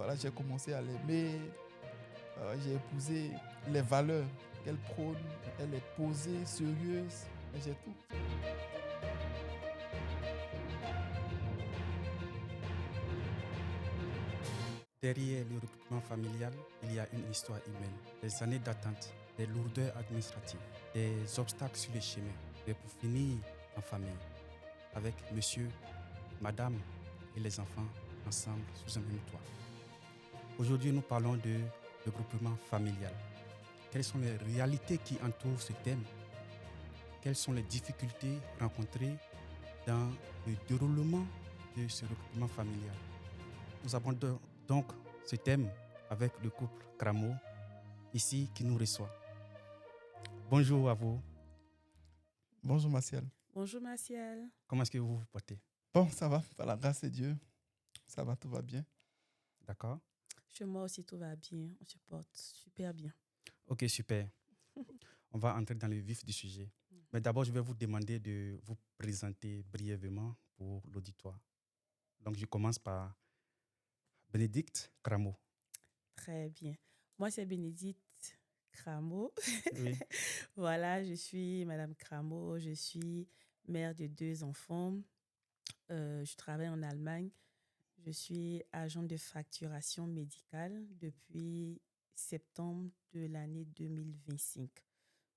voilà, j'ai commencé à l'aimer. J'ai épousé les valeurs qu'elle prône. Elle est posée, sérieuse, et j'ai tout. Derrière le regroupement familial, il y a une histoire humaine, des années d'attente, des lourdeurs administratives, des obstacles sur le chemin, et pour finir en famille, avec monsieur, madame et les enfants ensemble sous un même toit. Aujourd'hui, nous parlons de regroupement familial. Quelles sont les réalités qui entourent ce thème? Quelles sont les difficultés rencontrées dans le déroulement de ce regroupement familial? Nous abordons donc ce thème avec le couple Cramo, ici, qui nous reçoit. Bonjour à vous. Bonjour Martial. Bonjour Martial. Comment est-ce que vous vous portez? Bon, ça va, par la grâce de Dieu. Ça va, tout va bien. D'accord. Chez moi aussi, tout va bien. On se porte super bien. Ok, super. On va entrer dans le vif du sujet. Mais d'abord, je vais vous demander de vous présenter brièvement pour l'auditoire. Donc, je commence par Bénédicte Cramo. Très bien. Moi, c'est Bénédicte Cramo. Oui. Voilà, je suis Madame Cramo. Je suis mère de 2 enfants. Je travaille en Allemagne. Je suis agente de facturation médicale depuis septembre de l'année 2025.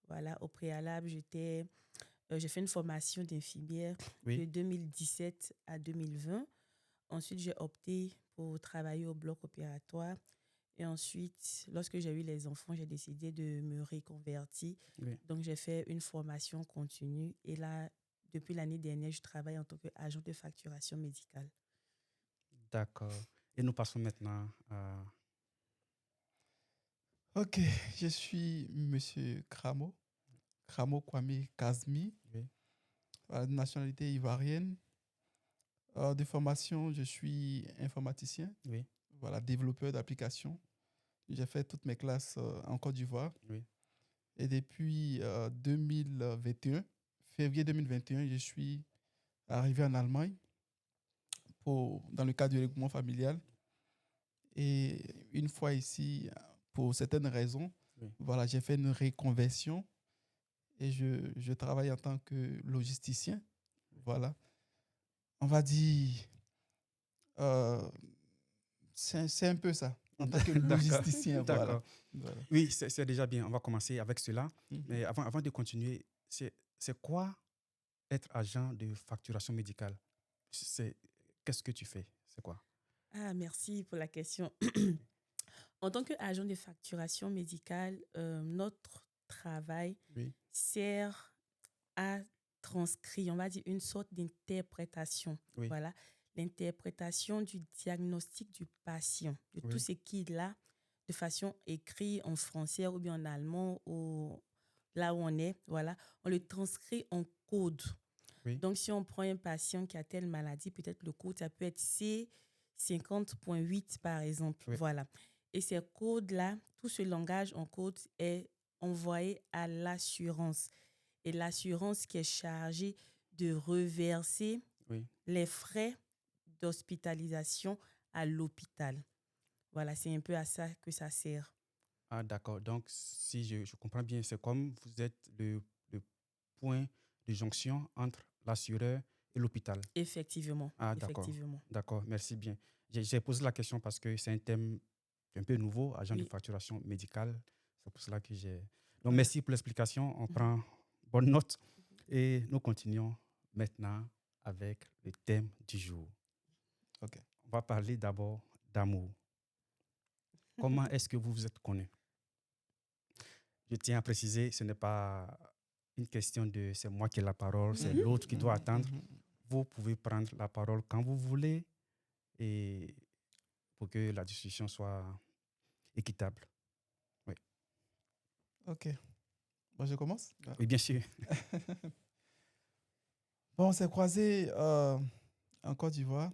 Voilà, au préalable, j'ai fait une formation d'infirmière Oui. de 2017 à 2020. Ensuite, j'ai opté pour travailler au bloc opératoire. Et ensuite, lorsque j'ai eu les enfants, j'ai décidé de me reconvertir. Oui. Donc, j'ai fait une formation continue. Et là, depuis l'année dernière, je travaille en tant qu'agent de facturation médicale. D'accord. Et nous passons maintenant à... Ok, je suis Monsieur Cramo. Cramo Kwame Kazmi, Oui. nationalité ivoirienne. De formation, je suis informaticien, Oui. voilà, développeur d'applications. J'ai fait toutes mes classes en Côte d'Ivoire. Oui. Et depuis 2021, février 2021, je suis arrivé en Allemagne dans le cadre du regroupement familial. Et une fois ici, pour certaines raisons, Oui. voilà, j'ai fait une reconversion et je travaille en tant que logisticien. Voilà. On va dire, c'est un peu ça, en tant que logisticien. Voilà. D'accord. Voilà. Oui, c'est déjà bien. On va commencer avec cela. Mhm. Mais avant de continuer, c'est quoi être agent de facturation médicale? Qu'est-ce que tu fais? C'est quoi? Ah, merci pour la question. En tant qu'agent de facturation médicale, notre travail Oui. sert à transcrire, on va dire, une sorte d'interprétation. Oui. Voilà, l'interprétation du diagnostic du patient, de Oui. tout ce qui est là, de façon écrite en français ou bien en allemand, ou là où on est, voilà, on le transcrit en code. Oui. Donc, si on prend un patient qui a telle maladie, peut-être le code, ça peut être C50.8 par exemple. Oui. Voilà. Et ces codes-là, tout ce langage en code est envoyé à l'assurance. Et l'assurance qui est chargée de reverser Oui. les frais d'hospitalisation à l'hôpital. Voilà, c'est un peu à ça que ça sert. Ah, d'accord. Donc, si je comprends bien, c'est comme vous êtes le point de jonction entre l'assureur et l'hôpital. Effectivement. Ah, d'accord. Effectivement. D'accord, merci bien. J'ai posé la question parce que c'est un thème un peu nouveau, agent de Oui. facturation médicale. C'est pour cela que j'ai... Donc, merci pour l'explication. On prend bonne note et nous continuons maintenant avec le thème du jour. Ok. On va parler d'abord d'amour. Comment est-ce que vous vous êtes connus? Je tiens à préciser, ce n'est pas une question de c'est moi qui ai la parole, c'est l'autre qui doit attendre. Vous pouvez prendre la parole quand vous voulez et pour que la discussion soit équitable. Oui, Ok. Bon, je commence. oui, bien sûr. Bon, on s'est croisés en Côte d'Ivoire.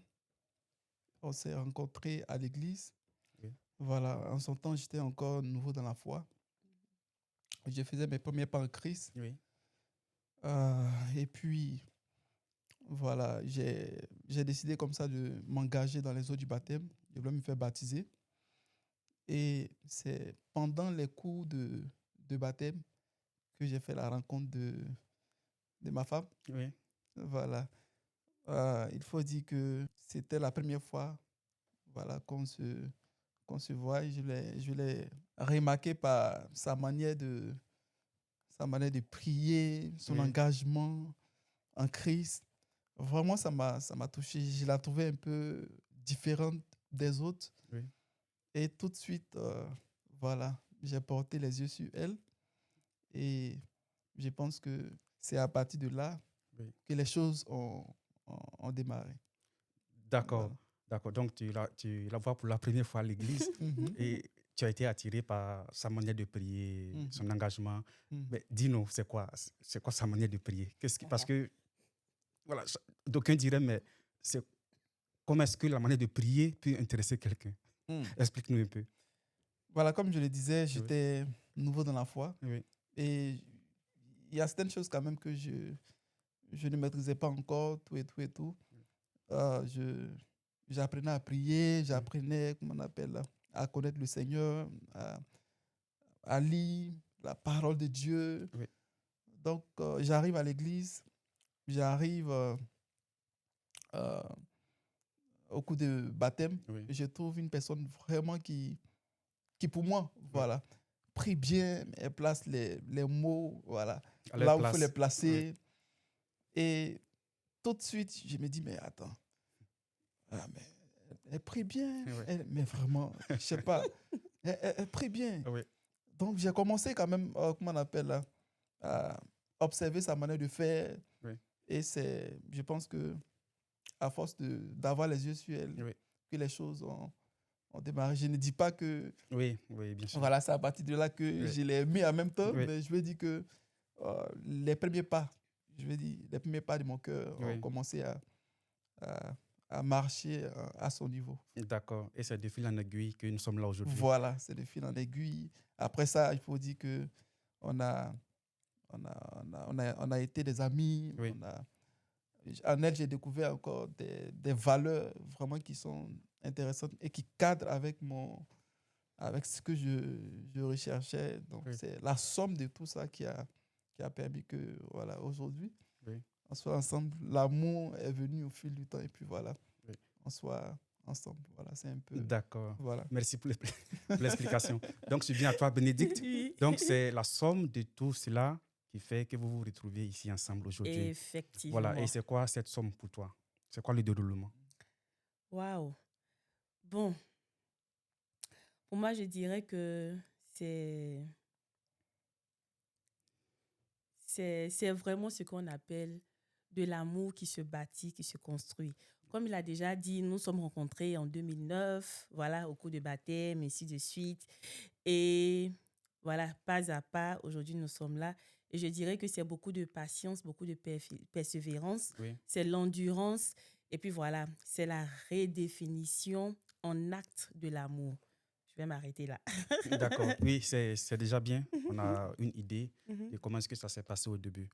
On s'est rencontrés à l'église. Oui. Voilà. En son temps, j'étais encore nouveau dans la foi. Je faisais mes premiers pas en Christ. Oui. Et puis, voilà, j'ai décidé comme ça de m'engager dans les eaux du baptême. Je voulais me faire baptiser. Et c'est pendant les cours de baptême que j'ai fait la rencontre de ma femme. Oui. Voilà. Il faut dire que c'était la première fois, voilà, qu'on se voit. Je l'ai remarqué par sa manière de prier, son Oui. engagement en Christ. Vraiment, ça m'a touché. Je la trouvais un peu différente des autres. Oui. Et tout de suite, voilà, j'ai porté les yeux sur elle. Et je pense que c'est à partir de là Oui. que les choses ont démarré. D'accord. Voilà. D'accord. Donc, tu la vois pour la première fois à l'église Mhm, et tu as été attiré par sa manière de prier, mhm, son engagement. mhm. Mais dis-nous, c'est quoi sa manière de prier? Parce que, voilà, d'aucuns diraient, mais c'est, comment est-ce que la manière de prier peut intéresser quelqu'un? Mhm. Explique-nous un peu. Voilà, comme je le disais, Oui. j'étais nouveau dans la foi. Oui. Et il y a certaines choses quand même que je ne maîtrisais pas encore, tout et tout et tout. J'apprenais à prier, j'apprenais, comment on appelle, à connaître le Seigneur, à lire la parole de Dieu. Oui. Donc, j'arrive à l'église, j'arrive euh, au coup de baptême, Oui. je trouve une personne vraiment qui pour moi, Oui. voilà, prie bien, elle place les mots, voilà, À leur là où il faut les place. Oui. placer. Et tout de suite, je me dis, mais attends, mais elle prie bien, Oui. mais vraiment, je sais pas, elle prie bien. Oui. Donc, j'ai commencé quand même, comment on appelle, là, à observer sa manière de faire. Oui. Et je pense que à force d'avoir les yeux sur elle, Oui. que les choses ont démarré. Je ne dis pas que, Oui. Oui, bien sûr. voilà, c'est à partir de là que Oui. je l'ai mis en même temps, Oui. mais je veux dire que les premiers pas, les premiers pas de mon cœur ont Oui. commencé à, à marcher à son niveau. D'accord. Et c'est de fil en aiguille que nous sommes là aujourd'hui. Voilà, c'est de fil en aiguille. Après ça, il faut dire que on a, on a été des amis. Oui. En elle, j'ai découvert encore des valeurs vraiment qui sont intéressantes et qui cadrent avec ce que je recherchais. Donc, Oui. c'est la somme de tout ça qui a permis que, voilà, aujourd'hui, Oui. on soit ensemble. L'amour est venu au fil du temps et puis voilà, Oui. on soit ensemble. Voilà, c'est un peu. D'accord. Voilà. Merci pour pour l'explication. Donc, je viens à toi, Bénédicte. Oui. Donc, c'est la somme de tout cela qui fait que vous vous retrouvez ici ensemble aujourd'hui. Voilà. Et Effectivement. c'est quoi cette somme pour toi? C'est quoi le déroulement? Waouh. Bon, pour moi, je dirais que c'est vraiment ce qu'on appelle de l'amour qui se bâtit, qui se construit. Comme il a déjà dit, nous sommes rencontrés en 2009, voilà, au cours de baptême, et ainsi de suite. Et voilà, pas à pas, aujourd'hui, nous sommes là. Et je dirais que c'est beaucoup de patience, beaucoup de persévérance, Oui. c'est l'endurance. Et puis voilà, c'est la redéfinition en acte de l'amour. Je vais m'arrêter là. D'accord. Oui, c'est déjà bien. On a une idée Mhm. de comment est-ce que ça s'est passé au début.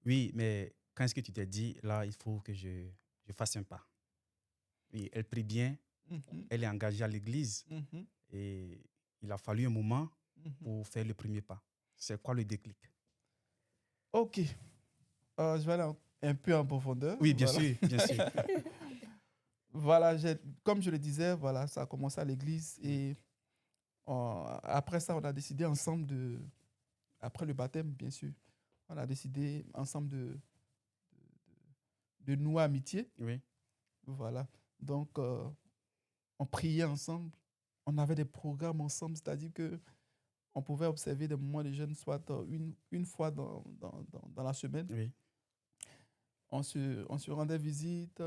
Oui, mais quand est-ce que tu t'es dit, là, il faut que je fasse un pas? Oui, elle prie bien, Mhm, elle est engagée à l'église mhm, et il a fallu un moment mhm. pour faire le premier pas. C'est quoi le déclic? Ok. Je vais aller un peu en profondeur. Oui, bien Voilà. sûr, bien sûr. Voilà, comme je le disais, voilà, ça a commencé à l'église Oui. et après ça, on a décidé ensemble après le baptême, bien sûr, on a décidé ensemble de nouer amitié. Oui. Voilà. Donc, on priait ensemble, on avait des programmes ensemble, c'est-à-dire que on pouvait observer des moments de jeûne, soit une fois dans la semaine. Oui. On se rendait visite,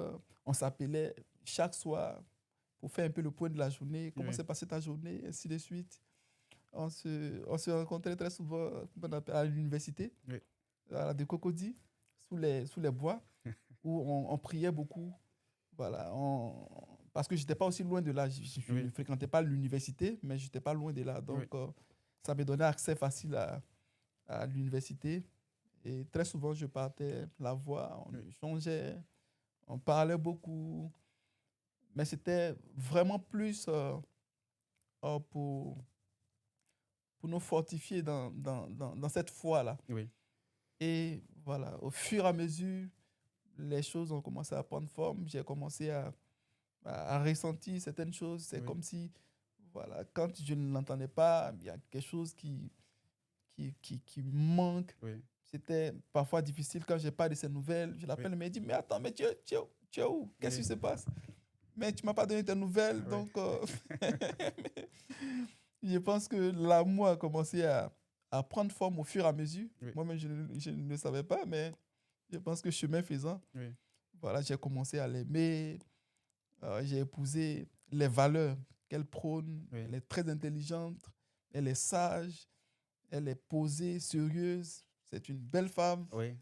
on s'appelait chaque soir pour faire un peu le point de la journée, comment Oui. s'est passée ta journée, ainsi de suite. On se rencontrait très souvent à l'université, Oui. à la de Cocody, sous les bois, où on priait beaucoup. Voilà, parce que je n'étais pas aussi loin de là. Je ne Oui. fréquentais pas l'université, mais je n'étais pas loin de là. Donc, Oui. ça me donnait accès facile à l'université. Et très souvent, je partais la voir, on Oui. échangeait, on parlait beaucoup. Mais c'était vraiment plus pour nous fortifier dans cette foi-là. Oui. Et voilà, au fur et à mesure, les choses ont commencé à prendre forme. J'ai commencé à ressentir certaines choses. C'est Oui. comme si, voilà, quand je ne l'entendais pas, il y a quelque chose qui manque. Oui. C'était parfois difficile quand je n'ai pas de ces nouvelles. Je l'appelle, mais il dit, mais attends, mais tu es où? Qu'est-ce qui se passe? Mais tu ne m'as pas donné tes nouvelles. Oui. Donc, je pense que l'amour a commencé à prendre forme au fur et à mesure. Oui. Moi-même, je ne le savais pas, mais je pense que chemin faisant, Oui. voilà, j'ai commencé à l'aimer. J'ai épousé les valeurs qu'elle prône. Oui. Elle est très intelligente, elle est sage, elle est posée, sérieuse. C'est une belle femme. Oui.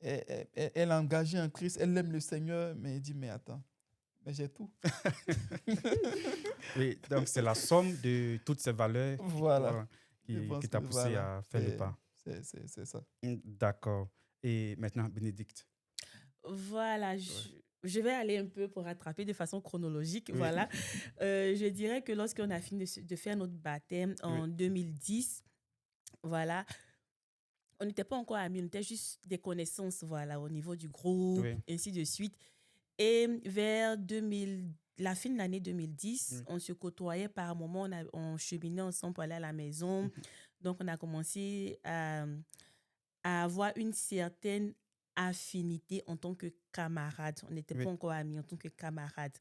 Elle est engagée en Christ, elle aime le Seigneur, mais elle dit, mais attends, mais j'ai tout. Oui, donc c'est la somme de toutes ces valeurs Voilà. Je qui pense t'a que poussé voilà, à faire le pas. c'est ça. D'accord. Et maintenant, Bénédicte. Voilà, je vais aller un peu pour rattraper de façon chronologique. Oui. Voilà. Je dirais que lorsqu'on a fini de faire notre baptême en 2010, voilà, on n'était pas encore amis, on était juste des connaissances, voilà, au niveau du groupe, Oui. ainsi de suite. Et vers la fin de l'année 2010, Oui. on se côtoyait par moments, on cheminait ensemble pour aller à la maison. Donc, on a commencé à avoir une certaine affinité en tant que camarade. On n'était Oui. pas encore amis en tant que camarade.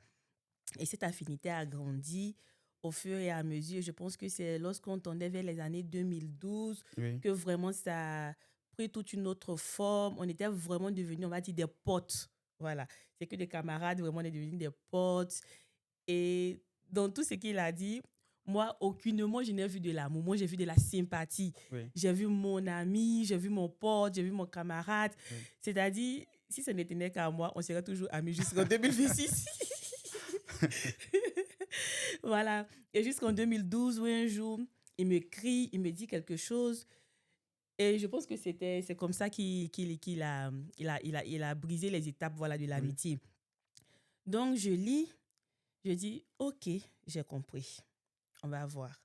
Et cette affinité a grandi au fur et à mesure. Je pense que c'est lorsqu'on tendait vers les années 2012 Oui. que vraiment ça a pris toute une autre forme. On était vraiment devenus, on va dire, des potes. Voilà. C'est que des camarades, vraiment, on est devenus des potes. Et dans tout ce qu'il a dit, moi, aucunement, je n'ai vu de l'amour. Moi, j'ai vu de la sympathie. Oui. J'ai vu mon ami, j'ai vu mon pote, j'ai vu mon camarade. Oui. C'est-à-dire, si ce n'était qu'à moi, on serait toujours amis jusqu'en 2026. Voilà. Et jusqu'en 2012, où un jour, il me crie, il me dit quelque chose. Et je pense que c'est comme ça qu'il a brisé les étapes, voilà, de l'amitié. Donc, je lis, je dis, OK, j'ai compris. On va voir.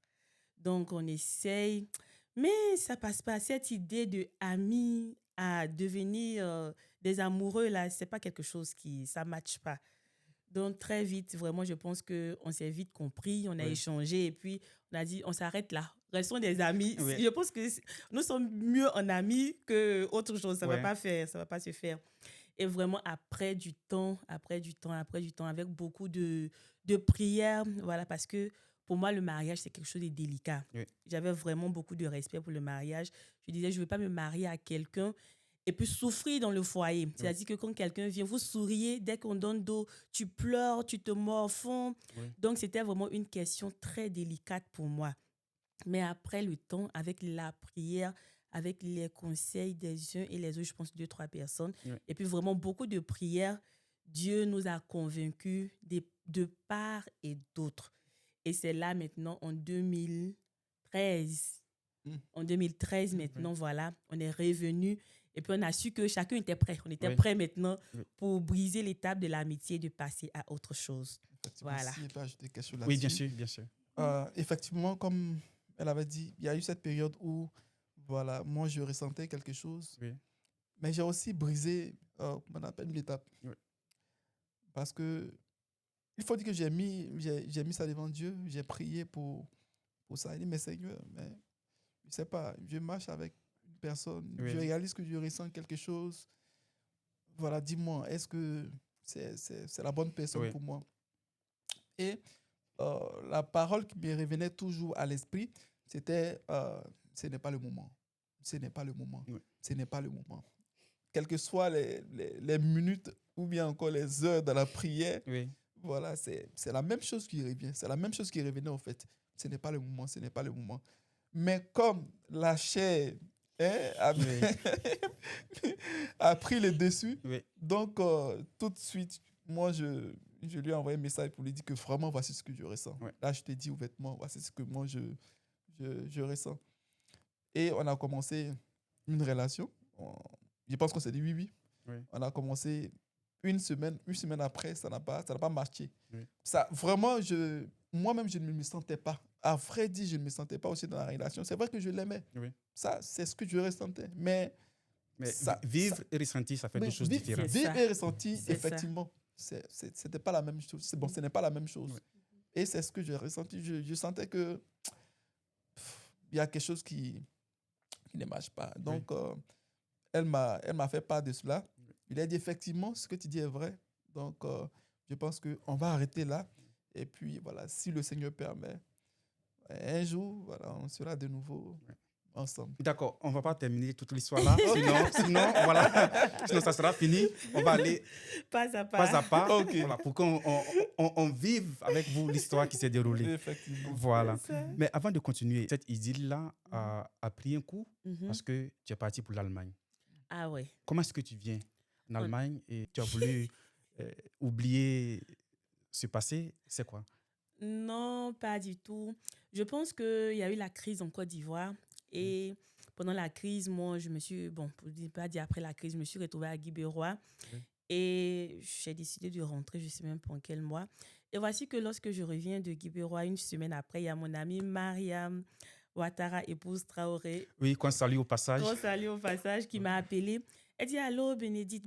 Donc, on essaye. Mais ça passe pas. Cette idée de amis à devenir des amoureux, là, c'est pas quelque chose ça matche pas. Donc, très vite, vraiment, je pense qu'on s'est vite compris, on a échangé et puis on a dit, on s'arrête là. Restons des amis. Oui. Je pense que nous sommes mieux en amis qu'autre chose. Ça va pas faire, ça va pas se faire. Et vraiment, après du temps, avec beaucoup de prières, voilà, parce que pour moi, le mariage, c'est quelque chose de délicat. Oui. J'avais vraiment beaucoup de respect pour le mariage. Je disais, je ne veux pas me marier à quelqu'un et puis souffrir dans le foyer. C'est-à-dire que quand quelqu'un vient, vous souriez, dès qu'on donne d'eau, tu pleures, tu te morfonds. Oui. Donc, c'était vraiment une question très délicate pour moi. Mais après le temps, avec la prière, avec les conseils des uns et les autres, je pense 2-3 personnes, et puis vraiment beaucoup de prières, Dieu nous a convaincus de part et d'autre. Et c'est là maintenant, en 2013. En 2013, maintenant, voilà, on est revenu. Et puis, on a su que chacun était prêt. On était prêt maintenant pour briser l'étape de l'amitié et de passer à autre chose. Voilà. Si je peux ajouter quelque chose là-dessus. Oui, bien sûr, bien sûr. Effectivement, comme elle avait dit, il y a eu cette période où, voilà, moi, je ressentais quelque chose. Oui. Mais j'ai aussi brisé, on appelle l'étape. Oui. Parce que il faut dire que j'ai mis ça devant Dieu. J'ai prié pour ça. Il dit, mais Seigneur, mais je ne sais pas, je marche avec une personne, je réalise que je ressens quelque chose. Voilà, dis-moi, est-ce que c'est la bonne personne pour moi? Et la parole qui me revenait toujours à l'esprit, c'était ce n'est pas le moment. Ce n'est pas le moment. Ce n'est pas le moment. Quelles que soient les minutes ou bien encore les heures de la prière, voilà, c'est la même chose qui revient. C'est la même chose qui revenait en fait. Ce n'est pas le moment, ce n'est pas le moment. Mais comme la chair a pris le dessus, donc tout de suite, moi, je lui ai envoyé un message pour lui dire que vraiment, voici ce que je ressens. Là, je te dis ouvertement, voici ce que moi, je ressens. Et on a commencé une relation. Je pense qu'on s'est dit oui. On a commencé une semaine après, ça n'a pas marché. Ça, vraiment, moi-même, je ne me sentais pas. À vrai dire, je ne me sentais pas aussi dans la relation. C'est vrai que je l'aimais. Oui. Ça, c'est ce que je ressentais. Mais Mais ça, vivre et ressentir, ça fait deux choses différentes. C'est Vivre ça. et ressentir, C'est ça. effectivement, c'était pas la même chose. Bon, ce n'est pas la même chose. Oui. Et c'est ce que j'ai ressenti. Je sentais que il y a quelque chose qui ne marche pas. Donc, elle m'a fait part de cela. Il a dit effectivement, ce que tu dis est vrai. Donc, je pense qu'on va arrêter là. Et puis, voilà, si le Seigneur permet, un jour, voilà, on sera de nouveau ensemble. D'accord, on ne va pas terminer toute l'histoire là. sinon, voilà, sinon ça sera fini. On va aller Pas à pas à pas. pas, Ok. voilà, pour qu'on vive avec vous l'histoire qui s'est déroulée. Effectivement. Voilà. C'est ça. Mais avant de continuer, cette idylle-là a pris un coup Mhm. parce que tu es parti pour l'Allemagne. Ah ouais. Comment est-ce que tu viens en Allemagne et tu as voulu oublier ce passé? C'est quoi? Non, pas du tout. Je pense qu'il y a eu la crise en Côte d'Ivoire. Et pendant la crise, moi, je me suis, bon, pour ne pas dire après la crise, je me suis retrouvée à Guibérois. Oui. Et j'ai décidé de rentrer, je ne sais même pas en quel mois. Et voici que lorsque je reviens de Guibérois, une semaine après, il y a mon amie Mariam Ouattara, épouse Traoré, Oui, qu'on salue au passage. qu'on salue au passage, qui m'a appelée. Elle dit, allô, Bénédicte,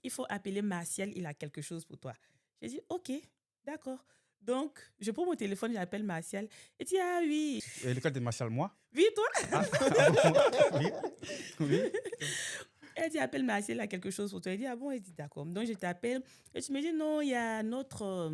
il faut appeler Martial, il a quelque chose pour toi. J'ai dit, ok, d'accord. Donc, je prends mon téléphone, j'appelle Martial. Elle dit, ah oui. Et lequel de Martial, moi? Oui, toi. Ah, oui. Oui. Elle dit, appelle Martial, il a quelque chose pour toi. Elle dit, ah bon, elle dit, d'accord. Donc, je t'appelle. Et tu me dis, non, il y a notre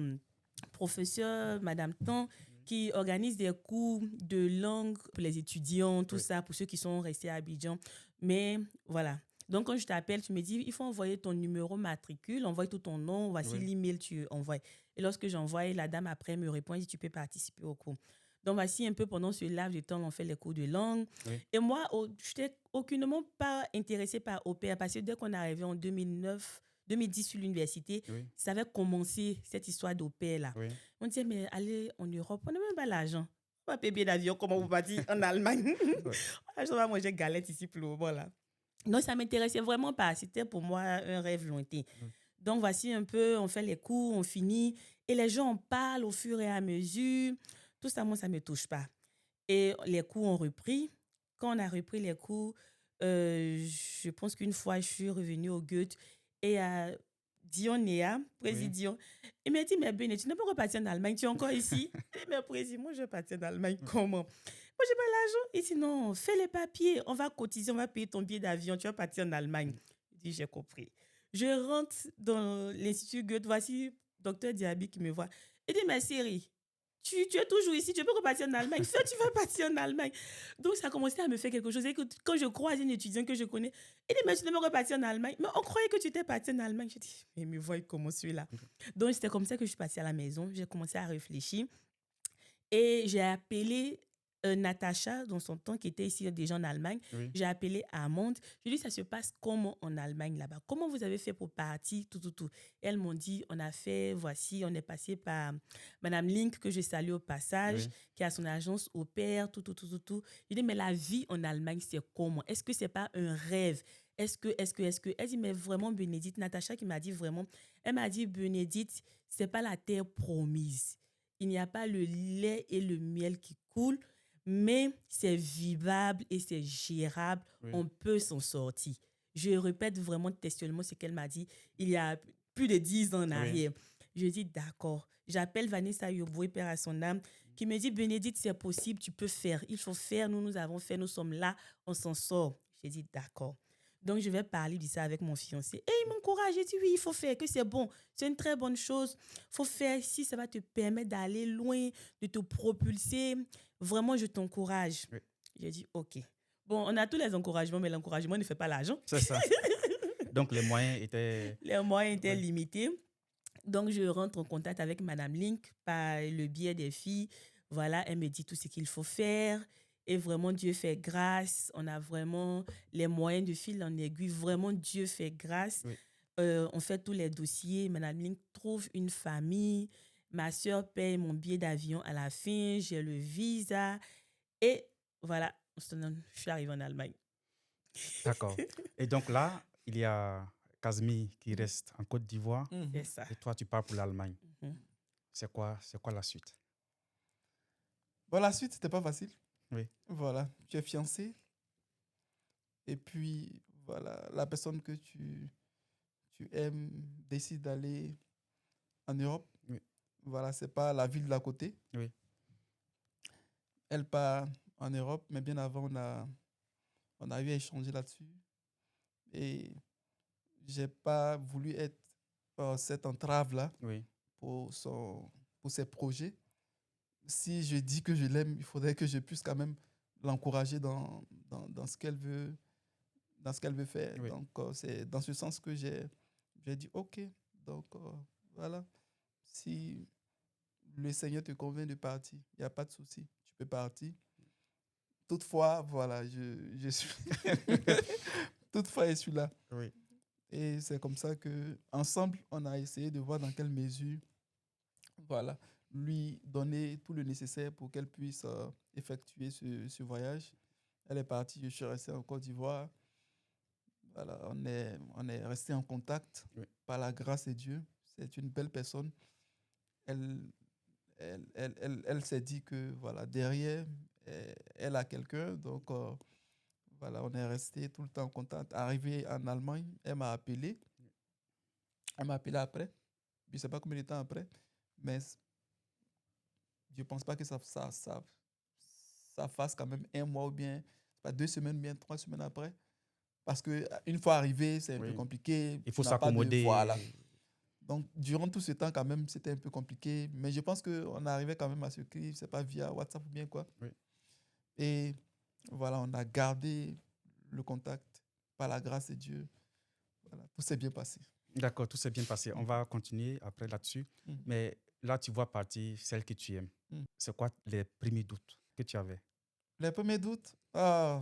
professeur, Madame Tan, qui organise des cours de langue pour les étudiants, tout Oui. ça, pour ceux qui sont restés à Abidjan. Mais voilà. Donc, quand je t'appelle, tu me dis, il faut envoyer ton numéro matricule, envoie tout ton nom, voici Oui. l'email, tu envoies. Et lorsque j'envoie, la dame après me répond, elle dit, tu peux participer au cours. Donc, voici un peu pendant ce laps de temps, on fait les cours de langue. Oui. Et moi, je n'étais aucunement pas intéressée par au pair parce que dès qu'on est arrivé en 2010 sur l'université, Oui. ça avait commencé cette histoire d'au pair là. Oui. On disait, mais allez en Europe, on n'a même pas l'argent. On va payer billet d'avion, comment vous partir en Allemagne? Je vais manger galette ici pour le moment là. Donc, ça ne m'intéressait vraiment pas. C'était pour moi un rêve lointain. Donc, voici un peu, on fait les cours, on finit. Et les gens en parlent au fur et à mesure. Tout ça, moi, ça ne me touche pas. Et les cours ont repris. Quand on a repris les cours, je pense qu'une fois, je suis revenue au Goethe et à Dion Néa, président, il m'a dit, mais Béné, tu n'es pas reparti en Allemagne, tu es encore ici? Mais président, moi, je vais partir en Allemagne, comment? Moi, je n'ai pas l'argent. Il dit, non, fais les papiers, on va cotiser, on va payer ton billet d'avion, tu vas partir en Allemagne. Je dis, j'ai compris. Je rentre dans l'Institut Goethe, voici docteur Diaby qui me voit. Il dit, mais Siri, tu es toujours ici, tu peux repartir en Allemagne. Fais, tu vas partir en Allemagne. Donc, ça a commencé à me faire quelque chose. Et quand je croise un étudiant que je connais, il dit, mais tu ne veux repartir en Allemagne. Mais on croyait que tu étais parti en Allemagne. Je dis, mais me voyez comment celui-là. Donc, c'était comme ça que je suis partie à la maison. J'ai commencé à réfléchir. Et j'ai appelé Natacha, dans son temps, qui était ici déjà en Allemagne. Oui. J'ai appelé Amande. Je lui ai dit, ça se passe comment en Allemagne là-bas? Comment vous avez fait pour partir? Tout. Elles m'ont dit, on a fait, voici, on est passé par Madame Link, que je salue au passage, qui a son agence au pair, tout. Je dis, mais la vie en Allemagne, c'est comment? Est-ce que c'est pas un rêve? Est-ce que? Elle dit, mais vraiment, Bénédicte, Natacha qui m'a dit vraiment, elle m'a dit, Bénédicte, c'est pas la terre promise. Il n'y a pas le lait et le miel qui coulent, mais c'est vivable et c'est gérable. Oui. On peut s'en sortir. Je répète vraiment textuellement ce qu'elle m'a dit il y a plus de 10 ans en arrière. Je dis d'accord. J'appelle Vanessa Yoboué, père à son âme, qui me dit, Bénédicte, c'est possible, tu peux faire. Il faut faire, nous avons fait, nous sommes là, on s'en sort. J'ai dit d'accord. Donc, je vais parler de ça avec mon fiancé. Et il m'encourage. J'ai dit, oui, il faut faire, que c'est bon. C'est une très bonne chose. Il faut faire si ça va te permettre d'aller loin, de te propulser. Vraiment, je t'encourage. Oui. J'ai dit, OK. Bon, on a tous les encouragements, mais l'encouragement ne fait pas l'argent. C'est ça. Donc, les moyens étaient... Les moyens étaient limités. Donc, je rentre en contact avec Madame Link par le biais des filles. Voilà, elle me dit tout ce qu'il faut faire. Et vraiment, Dieu fait grâce. On a vraiment les moyens de fil en aiguille. Vraiment, Dieu fait grâce. Oui. On fait tous les dossiers. Madame Link trouve une famille. Ma soeur paye mon billet d'avion à la fin. J'ai le visa. Et voilà, je suis arrivée en Allemagne. D'accord. Et donc là, il y a Kazmi qui reste en Côte d'Ivoire. C'est ça. Et toi, tu pars pour l'Allemagne. Mhm. C'est quoi la suite? Bon, la suite, c'était pas facile. Oui. Voilà, tu es fiancé. Et puis, voilà, la personne que tu aimes décide d'aller en Europe. Oui. Voilà, c'est pas la ville d'à côté. Oui. Elle part en Europe, mais bien avant, on a eu à échanger là-dessus. Et j'ai pas voulu être cette entrave-là Oui. pour ses projets. Si je dis que je l'aime, il faudrait que je puisse quand même l'encourager dans ce qu'elle veut, dans ce qu'elle veut faire. Oui. Donc, c'est dans ce sens que j'ai dit OK. Donc, voilà. Si le Seigneur te convainc de partir, il n'y a pas de souci. Tu peux partir. Toutefois, voilà, je suis. Toutefois, je suis là. Oui. Et c'est comme ça que ensemble, on a essayé de voir dans quelle mesure, voilà, lui donner tout le nécessaire pour qu'elle puisse effectuer ce voyage. Elle est partie, je suis resté en Côte d'Ivoire. Voilà, on est resté en contact Oui. par la grâce de Dieu. C'est une belle personne. Elle, elle s'est dit que voilà, derrière, elle a quelqu'un. Donc, voilà, on est resté tout le temps en contact. Arrivé en Allemagne, elle m'a appelé. Elle m'a appelé après. Je ne sais pas combien de temps après. Mais je ne pense pas que ça fasse quand même un mois ou bien pas 2 semaines, bien 3 semaines après. Parce qu'une fois arrivé, c'est un peu Oui. compliqué. Il faut Tu n'as pas de- s'accommoder. Voilà. Donc, durant tout ce temps, quand même, c'était un peu compliqué. Mais je pense qu'on arrivait quand même à se écrire, je ne sais pas, via WhatsApp ou bien quoi. Oui. Et voilà, on a gardé le contact par la grâce de Dieu. Voilà, tout s'est bien passé. D'accord, tout s'est bien passé. On va continuer après là-dessus. Mhm. Mais là, tu vois partir celle que tu aimes. Mhm. C'est quoi les premiers doutes que tu avais? Les premiers doutes, ah,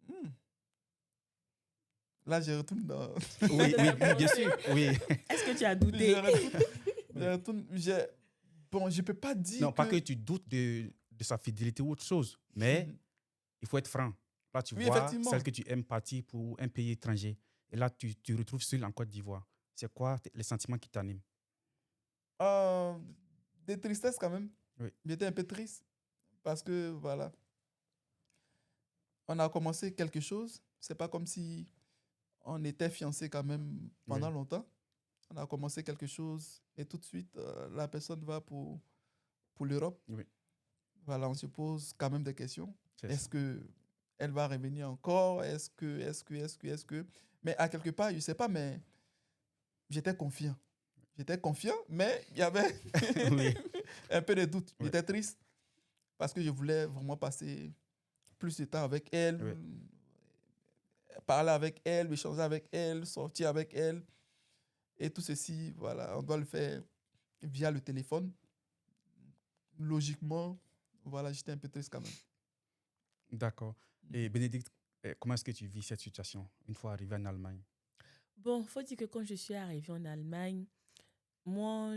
hmm. Là, je retourne dans. Oui, oui, bien sûr. Oui. Est-ce que tu as douté? Bon, je ne peux pas dire Non, pas que tu doutes de sa fidélité ou autre chose, mais Mhm. il faut être franc. Là, tu Oui, vois effectivement. celle que tu aimes partir pour un pays étranger. Et là, tu te retrouves seul en Côte d'Ivoire. C'est quoi les sentiments qui t'animent? Des tristesses quand même. Oui. J'étais un peu triste parce que, voilà, on a commencé quelque chose. C'est pas comme si on était fiancés quand même pendant Oui. longtemps. On a commencé quelque chose et tout de suite, la personne va pour l'Europe. Oui. Voilà, on se pose quand même des questions. C'est Est-ce ça. qu'elle va revenir encore? Est-ce que... Mais à quelque part, je ne sais pas, mais j'étais confiant. J'étais confiant, mais il y avait Oui. un peu de doute. Oui. J'étais triste parce que je voulais vraiment passer plus de temps avec elle, Oui. parler avec elle, échanger avec elle, sortir avec elle. Et tout ceci, voilà, on doit le faire via le téléphone. Logiquement, voilà, j'étais un peu triste quand même. D'accord. Et Bénédicte, comment est-ce que tu vis cette situation une fois arrivé en Allemagne? Bon, faut dire que quand je suis arrivée en Allemagne, moi,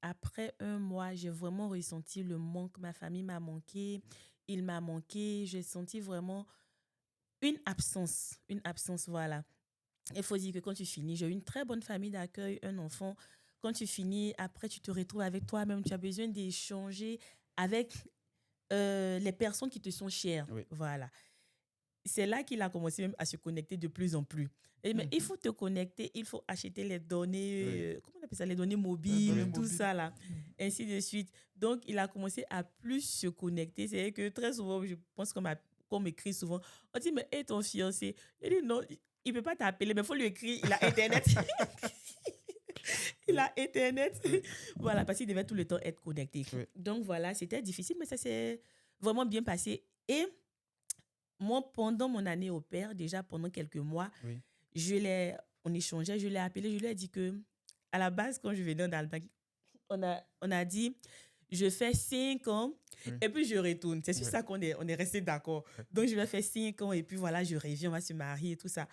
après un mois, j'ai vraiment ressenti le manque. Ma famille m'a manqué, il m'a manqué. J'ai senti vraiment une absence, voilà. Il faut dire que quand tu finis, j'ai eu une très bonne famille d'accueil, un enfant. Quand tu finis, après, tu te retrouves avec toi-même. Tu as besoin d'échanger avec les personnes qui te sont chères. Oui. Voilà. C'est là qu'il a commencé même à se connecter de plus en plus. Mais il faut te connecter, il faut acheter les données, Oui. comment on appelle ça, les données mobiles, données tout mobiles. ça là, ainsi de suite. Donc, il a commencé à plus se connecter. C'est que très souvent, je pense qu'on m'écrit souvent, on dit, mais et ton fiancé? Il dit, non, il ne peut pas t'appeler, mais il faut lui écrire, il a Internet. Il a Internet. Voilà, parce qu'il devait tout le temps être connecté. Oui. Donc, voilà, c'était difficile, mais ça s'est vraiment bien passé. Et moi, pendant mon année au père, déjà pendant quelques mois, Oui. on échangeait, je l'ai appelé, je lui ai dit que, à la base, quand je venais en Allemagne, on a dit, je fais 5 ans Oui. et puis je retourne. C'est sur Oui. ça on est resté d'accord. Oui. Donc, je vais faire 5 ans et puis voilà, je reviens, on va se marier et tout ça.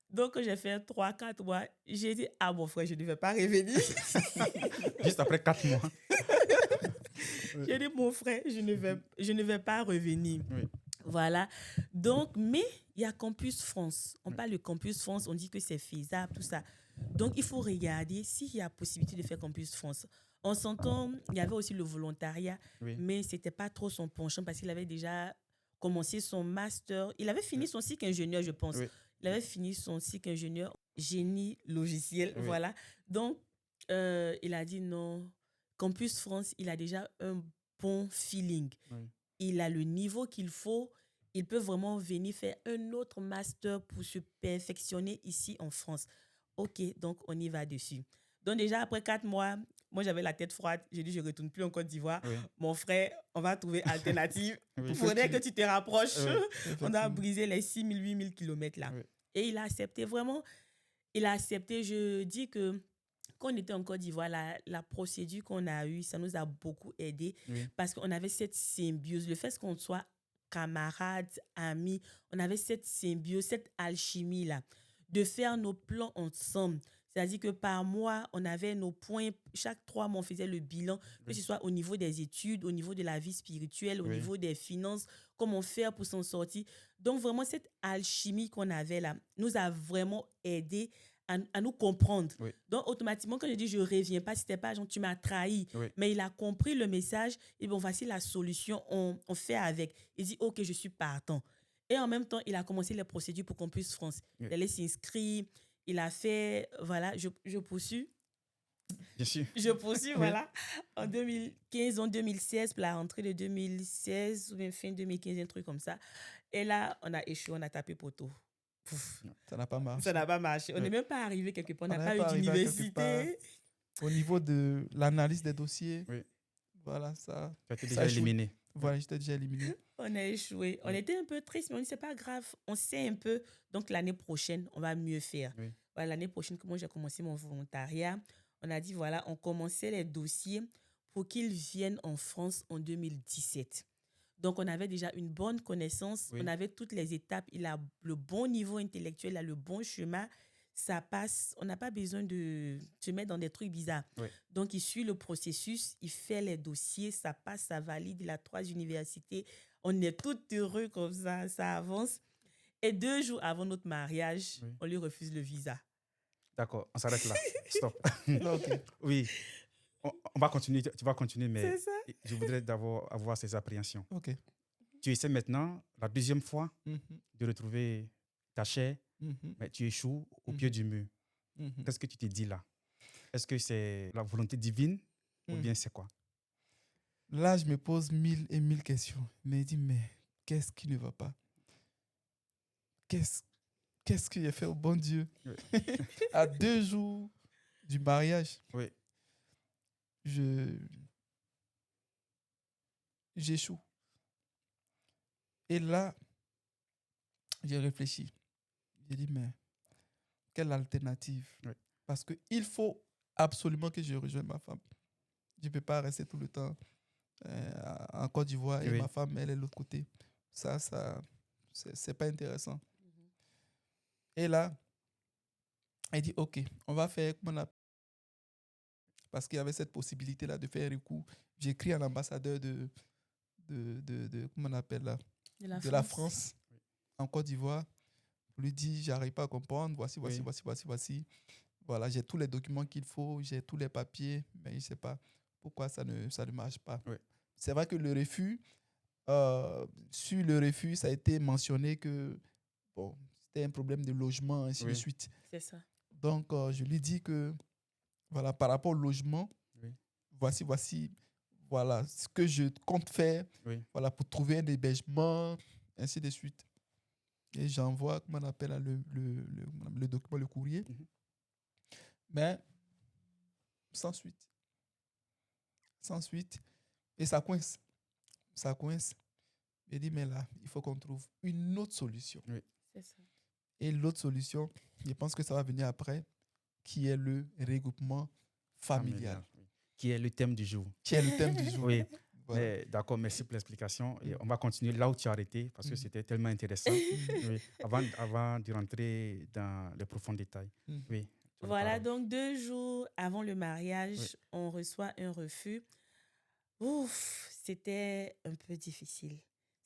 Donc, quand j'ai fait 3-4 mois, j'ai dit, ah mon frère, je ne vais pas revenir. Juste après 4 mois. J'ai dit, mon frère, je ne vais pas revenir. Oui. Voilà. Donc, mais il y a Campus France. On parle de Campus France, on dit que c'est faisable, tout ça. Donc, il faut regarder s'il y a possibilité de faire Campus France. on s'entend, il y avait aussi le volontariat, Oui. mais ce n'était pas trop son penchant parce qu'il avait déjà commencé son master. Il avait fini son cycle ingénieur, je pense. Oui. Il avait fini son cycle ingénieur génie logiciel, Oui. voilà. Donc, il a dit non. Campus France, il a déjà un bon feeling. Oui. Il a le niveau qu'il faut. Il peut vraiment venir faire un autre master pour se perfectionner ici en France. OK, donc on y va dessus. Donc déjà, après 4 mois, moi, j'avais la tête froide. J'ai dit, je ne retourne plus en Côte d'Ivoire. Oui. Mon frère, on va trouver alternative. Oui. Il faudrait que tu te rapproches. Oui. On a brisé les 6 000, 8 000 kilomètres là. Oui. Et il a accepté vraiment. Il a accepté. Je dis que quand on était en Côte d'Ivoire, la procédure qu'on a eue, ça nous a beaucoup aidé Oui. parce qu'on avait cette symbiose. Le fait qu'on soit camarades, amis, on avait cette symbiose, cette alchimie-là, de faire nos plans ensemble. C'est-à-dire que par mois, on avait nos points. Chaque 3 mois, on faisait le bilan, que ce soit au niveau des études, au niveau de la vie spirituelle, au Oui. niveau des finances, comment faire pour s'en sortir. Donc, vraiment, cette alchimie qu'on avait là nous a vraiment aidé à nous comprendre. Oui. Donc, automatiquement, quand je dis je ne reviens pas, c'était pas genre tu m'as trahi, Oui. mais il a compris le message et bon, voici la solution, on fait avec. Il dit, OK, je suis partant. Et en même temps, il a commencé les procédures pour Campus France. Oui. Il allait s'inscrire, il a fait, voilà, je poursuis. Bien sûr. Je poursuis, Oui. voilà. En 2015, en 2016, pour la rentrée de 2016, ou bien fin 2015, un truc comme ça. Et là, on a échoué, on a tapé poteau. Pouf. Ça n'a pas marché. Ça n'a pas marché. On Oui. n'est même pas arrivé quelque part. On n'a n'est pas eu pas arrivé à quelque d'université. Au niveau de l'analyse des dossiers, Oui. voilà, ça. Tu as été Ça déjà a échoué. éliminé. Voilà, j'étais déjà éliminé. On a échoué. On Oui. était un peu triste, mais on dit, c'est pas grave. On sait un peu. Donc, l'année prochaine, on va mieux faire. Oui. Voilà, l'année prochaine, comment j'ai commencé mon volontariat, on a dit, voilà, on commençait les dossiers pour qu'ils viennent en France en 2017. Donc, on avait déjà une bonne connaissance. Oui. On avait toutes les étapes. Il a le bon niveau intellectuel, il a le bon chemin. Ça passe. On n'a pas besoin de se mettre dans des trucs bizarres. Oui. Donc, il suit le processus, il fait les dossiers, ça passe, ça valide. Il a 3 universités. On est tout heureux comme ça avance. Et 2 jours avant notre mariage, Oui. on lui refuse le visa. D'accord, on s'arrête là. Stop. Ok. Oui, on va continuer. Tu vas continuer, mais C'est ça. je voudrais d'abord avoir ces appréhensions. Ok. Tu essaies maintenant, la deuxième fois, Mhm, de retrouver ta chair, mhm, mais tu échoues au pied Mhm. du mur. mhm, Qu'est-ce que tu te dis là? Est-ce que c'est la volonté divine ou mhm. bien c'est quoi? Là, je me pose 1000 et 1000 questions. Je me dis, mais qu'est-ce qui ne va pas? Qu'est-ce que j'ai fait au bon Dieu? Oui. À 2 jours du mariage, Oui. j'échoue. Et là, j'ai réfléchi. J'ai dit, mais quelle alternative? Oui. Parce qu'il faut absolument que je rejoigne ma femme. Je ne peux pas rester tout le temps en Côte d'Ivoire et Oui. ma femme, elle est de l'autre côté. Ça c'est pas intéressant. Et là, elle dit, OK, on va faire comment on appelle. Parce qu'il y avait cette possibilité-là de faire un recours. J'ai écrit à l'ambassadeur de comment on appelle là, de la France en Côte d'Ivoire. Je lui dis, j'arrive pas à comprendre. Voici. Oui. Voilà, j'ai tous les documents qu'il faut, j'ai tous les papiers, mais je ne sais pas pourquoi ça ne marche pas. Oui. C'est vrai que le refus, sur le refus, ça a été mentionné que bon, c'était un problème de logement, ainsi de Oui. suite. C'est ça. Donc, je lui dis que voilà, par rapport au logement, Oui. voici voilà, ce que je compte faire, Oui. voilà, pour trouver un hébergement, ainsi de suite. Et j'envoie, comment on appelle là, le document, le courrier. Mhm. Mais sans suite. Sans suite. Et ça coince. Ça coince. Je dis, mais là, il faut qu'on trouve une autre solution. C'est ça. Et l'autre solution, je pense que ça va venir après, qui est le regroupement familial. Oui. Qui est le thème du jour. Qui est le thème du jour. Oui. Voilà. Mais d'accord, merci pour l'explication. Et on va continuer là où tu as arrêté parce que Mhm. c'était tellement intéressant. Oui. Avant de rentrer dans les profonds détails. Mhm. Oui. tu as la Voilà, parole. donc 2 jours avant le mariage, Oui. on reçoit un refus. Ouf, c'était un peu difficile.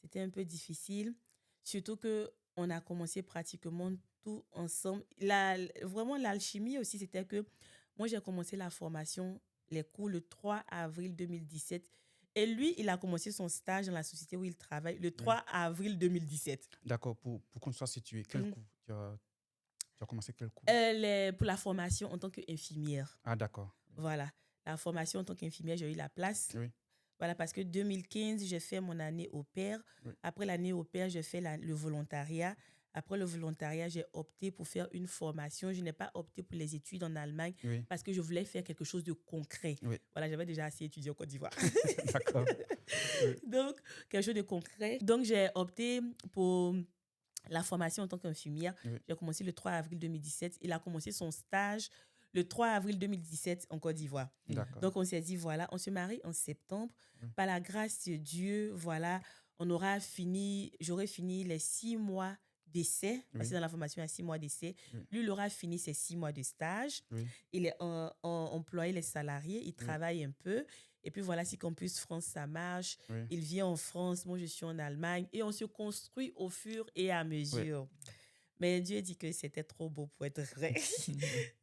C'était un peu difficile, surtout que on a commencé pratiquement tout ensemble. Vraiment, l'alchimie aussi, c'était que moi, j'ai commencé la formation les cours le 3 avril 2017. Et lui, il a commencé son stage dans la société où il travaille le 3 avril 2017. D'accord. Pour qu'on soit situé, quel Mhm. cours tu as commencé quel cours? Pour la formation en tant qu'infirmière. Ah, d'accord. Voilà. La formation en tant qu'infirmière, j'ai eu la place. Oui. Voilà, parce que 2015, j'ai fait mon année au pair. Oui. Après l'année au pair, j'ai fait le volontariat. Après le volontariat, j'ai opté pour faire une formation. Je n'ai pas opté pour les études en Allemagne Oui. parce que je voulais faire quelque chose de concret. Oui. Voilà, j'avais déjà assez étudié en Côte d'Ivoire. D'accord. Oui. Donc, quelque chose de concret. Donc, j'ai opté pour la formation en tant qu'infirmière. Oui. J'ai commencé le 3 avril 2017. Il a commencé son stage le 3 avril 2017 en Côte d'Ivoire. D'accord. Donc, on s'est dit, voilà, on se marie en septembre. Oui. Par la grâce de Dieu, voilà, j'aurai fini les 6 mois d'essai, parce que Oui. dans la formation, il y a 6 mois d'essai. Oui. Lui, il aura fini ses 6 mois de stage. Oui. Il est employé, les salariés, il travaille un peu. Et puis voilà, si Campus France, ça marche. Oui. Il vient en France, moi, je suis en Allemagne. Et on se construit au fur et à mesure. Mais Dieu dit que c'était trop beau pour être vrai.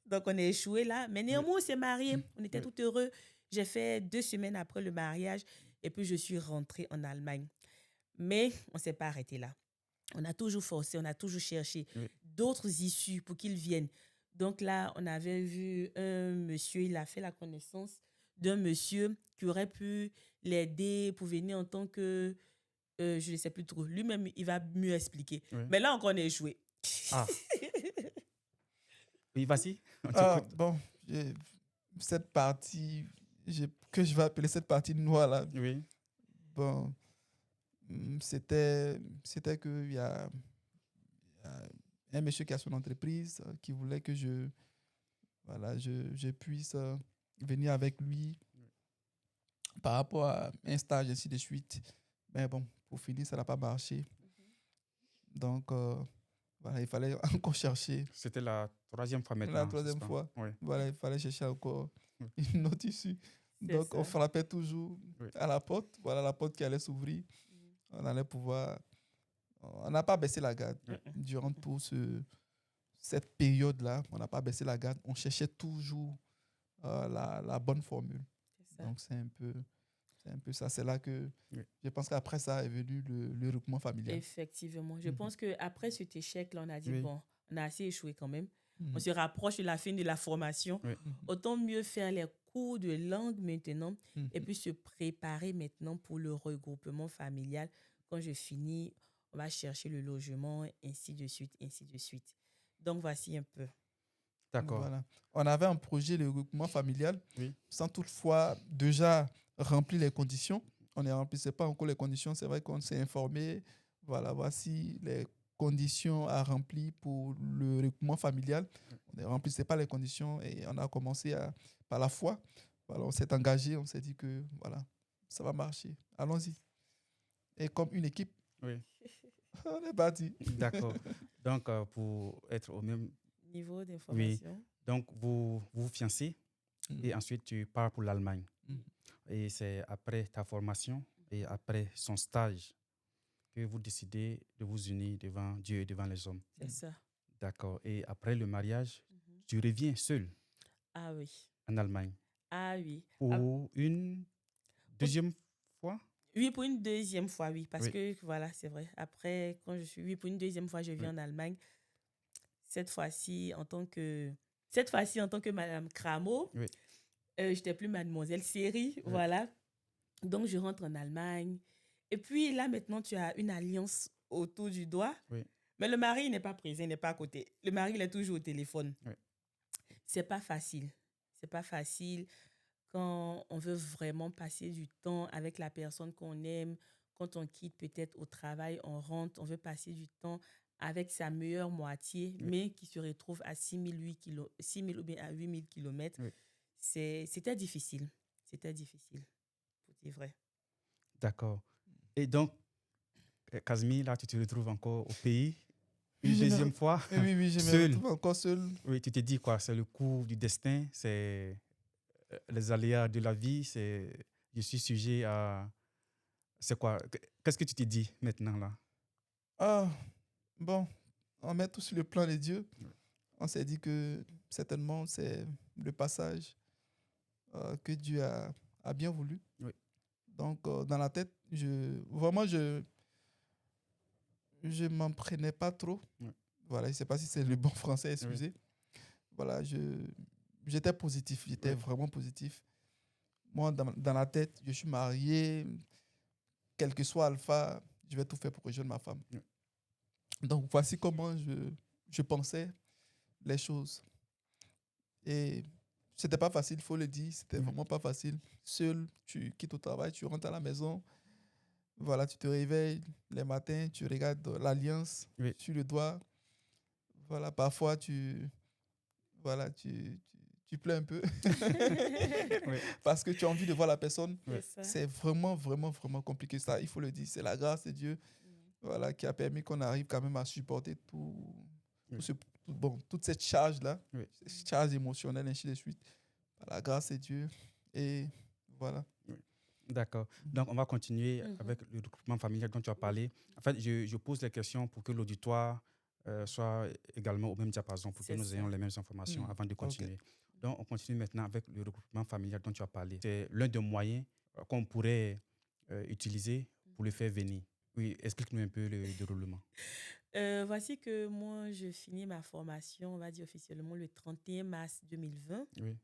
Donc, on est échoué là. Mais néanmoins, on s'est mariés. On était tout heureux. J'ai fait 2 semaines après le mariage. Et puis, je suis rentrée en Allemagne. Mais on ne s'est pas arrêté là. On a toujours forcé, on a toujours cherché d'autres issues pour qu'ils viennent. Donc là, on avait vu un monsieur, il a fait la connaissance d'un monsieur qui aurait pu l'aider pour venir en tant que... je ne sais plus trop. Lui-même, il va mieux expliquer. Oui. Mais là, encore, on est échoué. Ah. Oui, vas-y. On Ah, t'écoute. bon, cette partie que je vais appeler cette partie noire là, Oui. bon, c'était qu'il y a un monsieur qui a son entreprise qui voulait que je puisse venir avec lui par rapport à un stage, ainsi de suite. Mais bon, pour finir, ça n'a pas marché. Donc, voilà, il fallait encore chercher. C'était la 3e fois maintenant. La 3e fois. Oui. Voilà, il fallait chercher encore une autre issue. C'est Donc, ça. on frappait toujours Oui. à la porte. Voilà la porte qui allait s'ouvrir. On allait pouvoir... On n'a pas baissé la garde. Durant toute cette période-là, on n'a pas baissé la garde. On cherchait toujours la bonne formule. C'est ça. Donc, c'est un peu ça. C'est là que je pense qu'après ça est venu le regroupement familial. Effectivement. Je pense qu'après cet échec-là, on a dit, bon, on a assez échoué quand même. On Mhm. se rapproche de la fin de la formation. Oui. Autant mieux faire les cours de langue maintenant Mhm. et puis se préparer maintenant pour le regroupement familial. Quand je finis, on va chercher le logement, ainsi de suite, ainsi de suite. Donc, voici un peu. D'accord. Voilà. On avait un projet de regroupement familial Oui. sans toutefois déjà remplir les conditions. On ne remplissait pas encore les conditions. C'est vrai qu'on s'est informé. Voilà, voici les conditions à remplir pour le regroupement familial. On ne remplissait pas les conditions et on a commencé par la foi. Voilà, on s'est engagé, on s'est dit que voilà, ça va marcher. Allons-y. Et comme une équipe, Oui. on est parti. D'accord. Donc, pour être au même... Niveau d'information. Donc, vous vous fiancez et ensuite tu pars pour l'Allemagne. Et c'est après ta formation et après son stage que vous décidez de vous unir devant Dieu et devant les hommes. C'est ça. D'accord. Et après le mariage, tu reviens seul Ah oui. en Allemagne Ah oui. pour une deuxième fois? Oui, pour une deuxième fois, oui. Parce Oui. que, voilà, c'est vrai. Après, oui, pour une deuxième fois, je viens en Allemagne. Cette fois-ci, en tant que Madame Cramo, Oui. je n'étais plus Mademoiselle Série, voilà. Donc, je rentre en Allemagne. Et puis, là, maintenant, tu as une alliance autour du doigt. Oui. Mais le mari, il n'est pas présent, il n'est pas à côté. Le mari, il est toujours au téléphone. Oui. C'est pas facile. C'est pas facile quand on veut vraiment passer du temps avec la personne qu'on aime. Quand on quitte peut-être au travail, on rentre, on veut passer du temps avec sa meilleure moitié, mais qui se retrouve à 6 000 ou bien à 8 000 kilomètres. Oui. C'était difficile. C'était difficile, pour dire vrai. D'accord. Et donc, Casimir, là, tu te retrouves encore au pays une deuxième fois, Oui, je me seul. retrouve encore seul. Oui, tu te dis quoi? C'est le cours du destin, c'est les aléas de la vie, je suis sujet à... C'est quoi? Qu'est-ce que tu te dis maintenant, là? Ah, bon, on met tout sur le plan de Dieu. On s'est dit que certainement c'est le passage. que Dieu a bien voulu. Oui. Donc, dans la tête, je m'en prenais pas trop. Oui. Voilà, je ne sais pas si c'est le bon français, excusez. Voilà, j'étais positif, j'étais vraiment positif. Moi, dans la tête, je suis marié, quel que soit Alpha, je vais tout faire pour rejoindre ma femme. Oui. Donc, voici comment je pensais les choses. Et c'était pas facile, il faut le dire, c'était vraiment pas facile. Seul, tu quittes au travail, tu rentres à la maison, voilà, tu te réveilles les matins, tu regardes l'alliance sur le doigt. Voilà, parfois, tu pleures un peu parce que tu as envie de voir la personne. C'est vraiment, vraiment, vraiment compliqué ça, il faut le dire. C'est la grâce de Dieu voilà, qui a permis qu'on arrive quand même à supporter toute cette charge-là, cette charge émotionnelle, ainsi de suite. Par la grâce de Dieu. Et voilà. D'accord. Donc, on va continuer avec le regroupement familial dont tu as parlé. En fait, je pose les questions pour que l'auditoire soit également au même diapason, pour que nous ayons les mêmes informations avant de continuer. Okay. Donc, on continue maintenant avec le regroupement familial dont tu as parlé. C'est l'un des moyens qu'on pourrait utiliser pour le faire venir. Oui, explique-nous un peu le déroulement. Voici que moi, je finis ma formation, on va dire officiellement, le 31 mars 2020. Oui.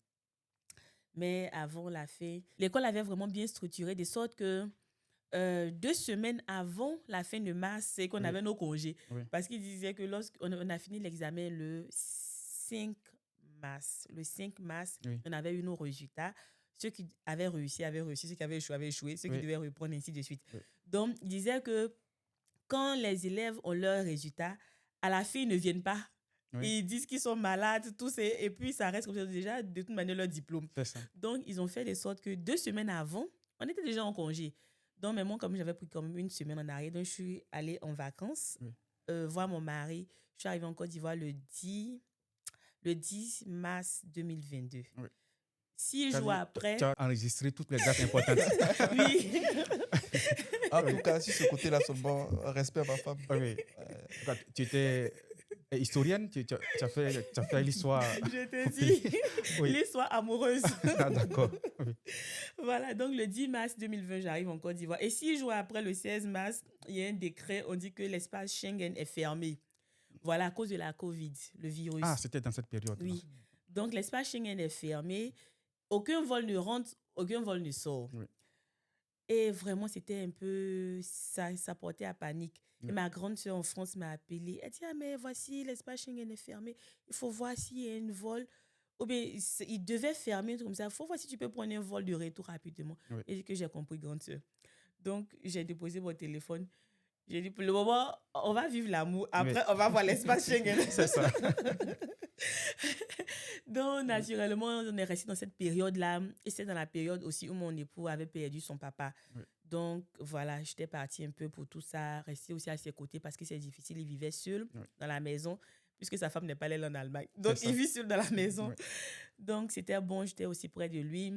Mais avant la fin, l'école avait vraiment bien structuré de sorte que 2 semaines avant la fin de mars, c'est qu'on avait nos congés. Parce qu'ils disaient que lorsqu'on a fini l'examen le 5 mars, on avait eu nos résultats. Ceux qui avaient réussi, ceux qui avaient échoué, ceux qui devaient reprendre, ainsi de suite. Donc, ils disaient que quand les élèves ont leurs résultats, à la fin, ils ne viennent pas. Ils disent qu'ils sont malades, et puis ça reste comme ça, déjà, de toute manière, leur diplôme. Donc, ils ont fait de sorte que 2 semaines avant, on était déjà en congé. Donc, mais moi, comme j'avais pris comme 1 semaine en arrière, donc je suis allée en vacances, voir mon mari. Je suis arrivée en Côte d'Ivoire le 10 mars 2022. 6 jours après... Tu as enregistré toutes les dates importantes. Oui. En tout cas, sur ce côté-là, seulement, respect à ma femme. Oui. Tu étais historienne, tu as fait l'histoire. Je te dis, l'histoire amoureuse. Ah, d'accord. Oui. Voilà, donc le 10 mars 2020, j'arrive en Côte d'Ivoire. Et 6 jours après, le 16 mars, il y a un décret, on dit que l'espace Schengen est fermé. Voilà, à cause de la Covid, le virus. Ah, c'était dans cette période. Oui. Donc, l'espace Schengen est fermé. Aucun vol ne rentre, aucun vol ne sort. Oui. Et vraiment, c'était un peu... Ça portait à panique. Et ma grande sœur en France m'a appelée. Elle dit, ah, mais voici, l'espace Schengen est fermé. Il faut voir s'il y a un vol. Ou bien, il devait fermer comme ça. Il faut voir si tu peux prendre un vol de retour rapidement. Et que j'ai compris, grande sœur. Donc, j'ai déposé mon téléphone. J'ai dit, pour le moment, on va vivre l'amour. Après, on va voir l'espace Schengen. C'est ça. Donc, naturellement, on est resté dans cette période-là. Et c'est dans la période aussi où mon époux avait perdu son papa. Donc, voilà, j'étais partie un peu pour tout ça, rester aussi à ses côtés parce que c'est difficile. Il vivait seul dans la maison, puisque sa femme n'est pas allée en Allemagne. Donc, il vit seul dans la maison. Donc, c'était bon, j'étais aussi près de lui.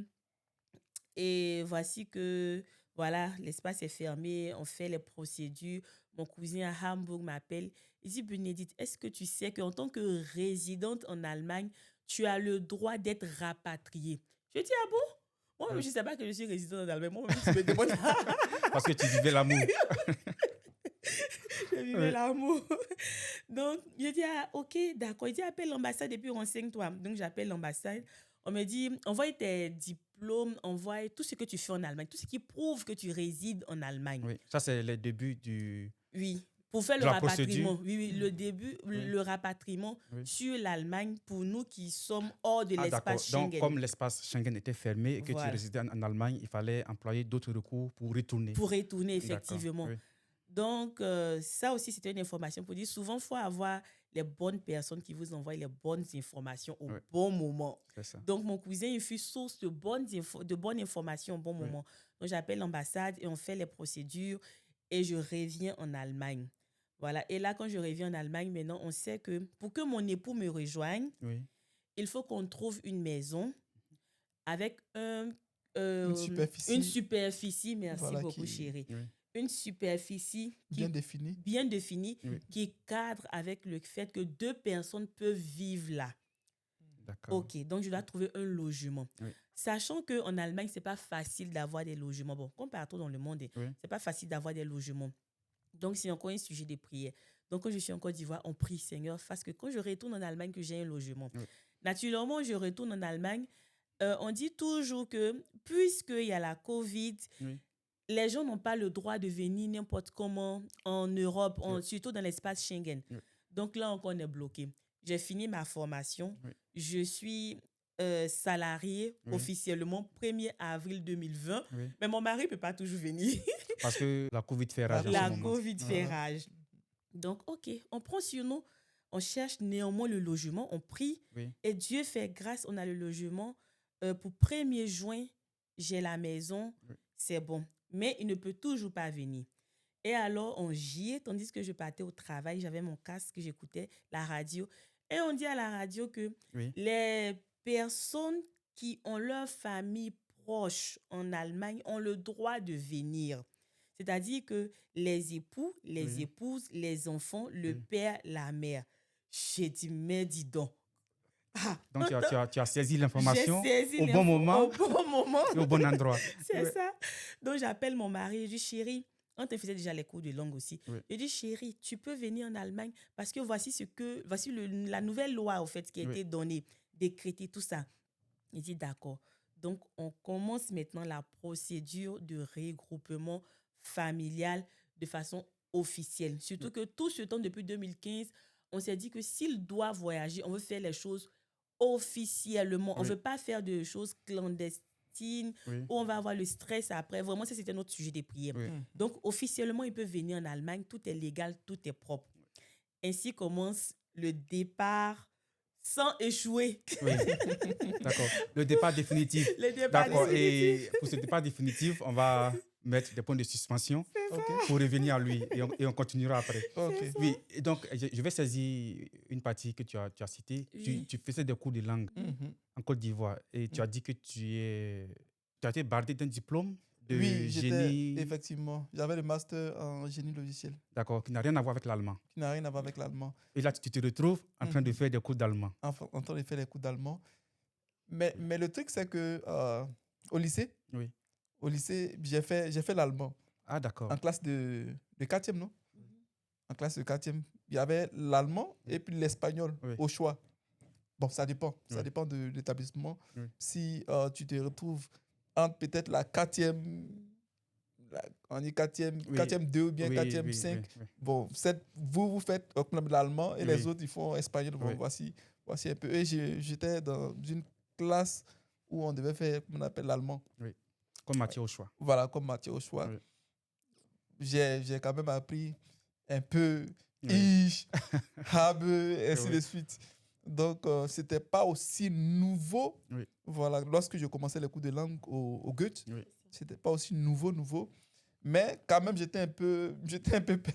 Et voici que, voilà, l'espace est fermé, on fait les procédures. Mon cousin à Hambourg m'appelle. Il dit, Bénédicte, est-ce que tu sais qu'en tant que résidente en Allemagne, tu as le droit d'être rapatriée? Je dis, ah bon? Moi, je ne sais pas que je suis résidente en Allemagne. Moi, je me demande. Parce que tu vivais l'amour. Je vivais l'amour. Donc, je dis, ah, ok, d'accord. Il dit, appelle l'ambassade et puis renseigne-toi. Donc, j'appelle l'ambassade. On me dit, envoie tes diplômes, envoie tout ce que tu fais en Allemagne, tout ce qui prouve que tu résides en Allemagne. Oui, ça, c'est le début du... Oui, pour faire le rapatriement. Oui, le début, le rapatriement sur l'Allemagne pour nous qui sommes hors de l'espace Schengen. Donc, comme l'espace Schengen était fermé et que tu résidais en Allemagne, il fallait employer d'autres recours pour retourner. Pour retourner, effectivement. Donc, ça aussi, c'était une information pour dire, souvent, il faut avoir les bonnes personnes qui vous envoient les bonnes informations au bon moment. Donc, mon cousin, il fut source de bonnes informations au bon moment. Donc, j'appelle l'ambassade et on fait les procédures et je reviens en Allemagne. Voilà. Et là, quand je reviens en Allemagne, maintenant, on sait que pour que mon époux me rejoigne, il faut qu'on trouve une maison avec une superficie. Merci beaucoup, chérie. Une superficie bien définie, qui cadre avec le fait que 2 personnes peuvent vivre là. D'accord. Ok, donc je dois trouver un logement. Sachant qu'en Allemagne, ce n'est pas facile d'avoir des logements. Bon, comme partout dans le monde, Oui. ce n'est pas facile d'avoir des logements. Donc, c'est encore un sujet de prière. Donc, quand je suis en Côte d'Ivoire, on prie, Seigneur, fasse que quand je retourne en Allemagne, que j'ai un logement. Oui. Naturellement, je retourne en Allemagne. On dit toujours que, puisqu'il y a la COVID, Oui. les gens n'ont pas le droit de venir n'importe comment en Europe, Oui. surtout dans l'espace Schengen. Oui. Donc là encore, on est bloqué. J'ai fini ma formation. Oui. Je suis salariée Oui. officiellement 1er avril 2020. Oui. Mais mon mari ne peut pas toujours venir. Parce que la Covid fait rage en La ce moment. COVID fait rage. Donc, OK, on prend sur nous. On cherche néanmoins le logement. On prie. Oui. Et Dieu fait grâce, on a le logement. Pour 1er juin, j'ai la maison. Oui. C'est bon. Mais il ne peut toujours pas venir. Et alors, on giait, tandis que je partais au travail, j'avais mon casque, j'écoutais la radio. Et on dit à la radio que Oui. les personnes qui ont leur famille proche en Allemagne ont le droit de venir. C'est-à-dire que les époux, les Oui. épouses, les enfants, le Oui. père, la mère. J'ai dit, mais dis donc. Ah, Donc, tu as saisi l'information j'ai saisi au bon moment au bon moment. et au bon endroit. C'est Oui. ça. Donc, j'appelle mon mari. Je dis, chérie, on te faisait déjà les cours de langue aussi. Oui. Je dis, chérie, tu peux venir en Allemagne parce que voici la nouvelle loi, au fait, qui a Oui. été donnée, décrétée, tout ça. Il dit, d'accord. Donc, on commence maintenant la procédure de regroupement familial de façon officielle. Surtout que tout ce temps, depuis 2015, on s'est dit que s'il doit voyager, on veut faire les choses officiellement. On ne Oui. veut pas faire de choses clandestines Oui. où on va avoir le stress après. Vraiment, ça, c'était notre sujet de prière. Oui. Donc, officiellement, il peut venir en Allemagne. Tout est légal, tout est propre. Ainsi commence le départ sans échouer. Oui. D'accord. Le départ définitif. Le départ D'accord. définitif. Et pour ce départ définitif, on va mettre des points de suspension pour revenir à lui et on continuera après. Ok. Oui. Et donc, je vais saisir une partie que tu as citée. Oui. Tu faisais des cours de langue Mhm. en Côte d'Ivoire et tu as dit que tu as été bardé d'un diplôme de Oui, génie. effectivement. J'avais le master en génie logiciel, D'accord, qui n'a rien à voir avec l'allemand. qui n'a rien à voir avec l'allemand. Et là, tu te retrouves en train de faire des cours d'allemand. En train de faire les cours d'allemand. Mais le truc, c'est que au lycée, Oui. j'ai fait l'allemand Ah, d'accord. en classe de 4e, non? En classe de 4e. Il y avait l'allemand et puis l'espagnol Oui. au choix. Bon, ça dépend. Ça Oui. dépend de l'établissement. Oui. Si Tu te retrouves entre peut-être la 4e, on est 4e, Oui. 4e 2 ou bien Oui, 4e oui, 5. oui, oui. Bon, vous faites l'allemand et Oui. les autres, ils font espagnol. Bon, Oui. voici un peu. Et j'étais dans une classe où on devait faire, comment on appelle, l'allemand. Comme matière au choix. Voilà, comme matière au choix. Oui. J'ai quand même appris un peu Oui. ich, habe, et ainsi Oui. de suite. Donc, c'était pas aussi nouveau. Oui. Voilà, lorsque je commençais les cours de langue au Goethe, Oui. c'était pas aussi nouveau. Mais quand même, j'étais un peu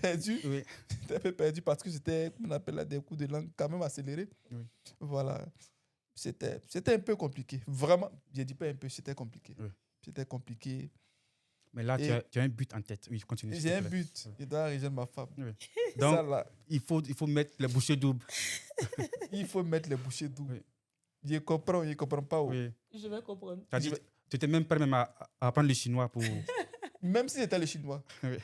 perdu. Oui. J'étais un peu perdu parce que j'étais, on appelle là, des cours de langue quand même accélérés. Oui. Voilà. C'était un peu compliqué. Vraiment, je dis pas un peu, c'était compliqué. Oui. C'était compliqué. Mais là, tu as un but en tête. Oui, continue. s'il J'ai te un plaît. but. Je dois rejoindre ma femme. Oui. Ça, Donc, là, il faut mettre les bouchées doubles. il faut mettre les bouchées doubles. Oui. Je comprends pas. Oui. Je vais comprendre. Tu as dit, tu étais même prêt même à apprendre le chinois pour. Même si c'était le chinois, Oui.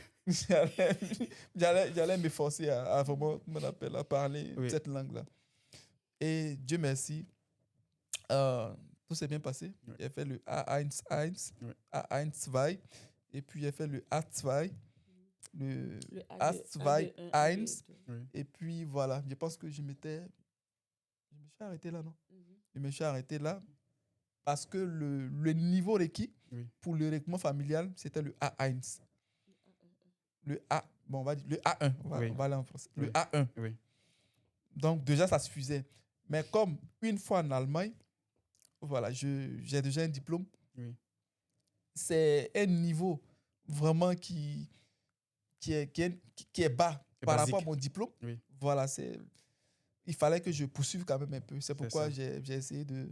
j'allais me forcer à vraiment, comment on appelle, à parler Oui. cette langue-là. Et Dieu merci, tout s'est bien passé. Oui. J'ai fait le A1, Oui. A1, et puis j'ai fait le A2, le A2, A2, 1, Oui. et puis voilà, je pense que je me suis arrêté là, non? Je me suis arrêté là parce que le niveau requis Oui. pour le regroupement familial, c'était le A1. Le A, bon, on va dire le A1, on Oui. va aller en français. Oui. Le A1. Oui. Donc déjà, ça suffisait. Mais comme une fois en Allemagne, voilà, j'ai déjà un diplôme. Oui. C'est un niveau vraiment qui est bas C'est par basique. rapport à mon diplôme. Oui. Voilà, il fallait que je poursuive quand même un peu. C'est pourquoi ça. j'ai essayé de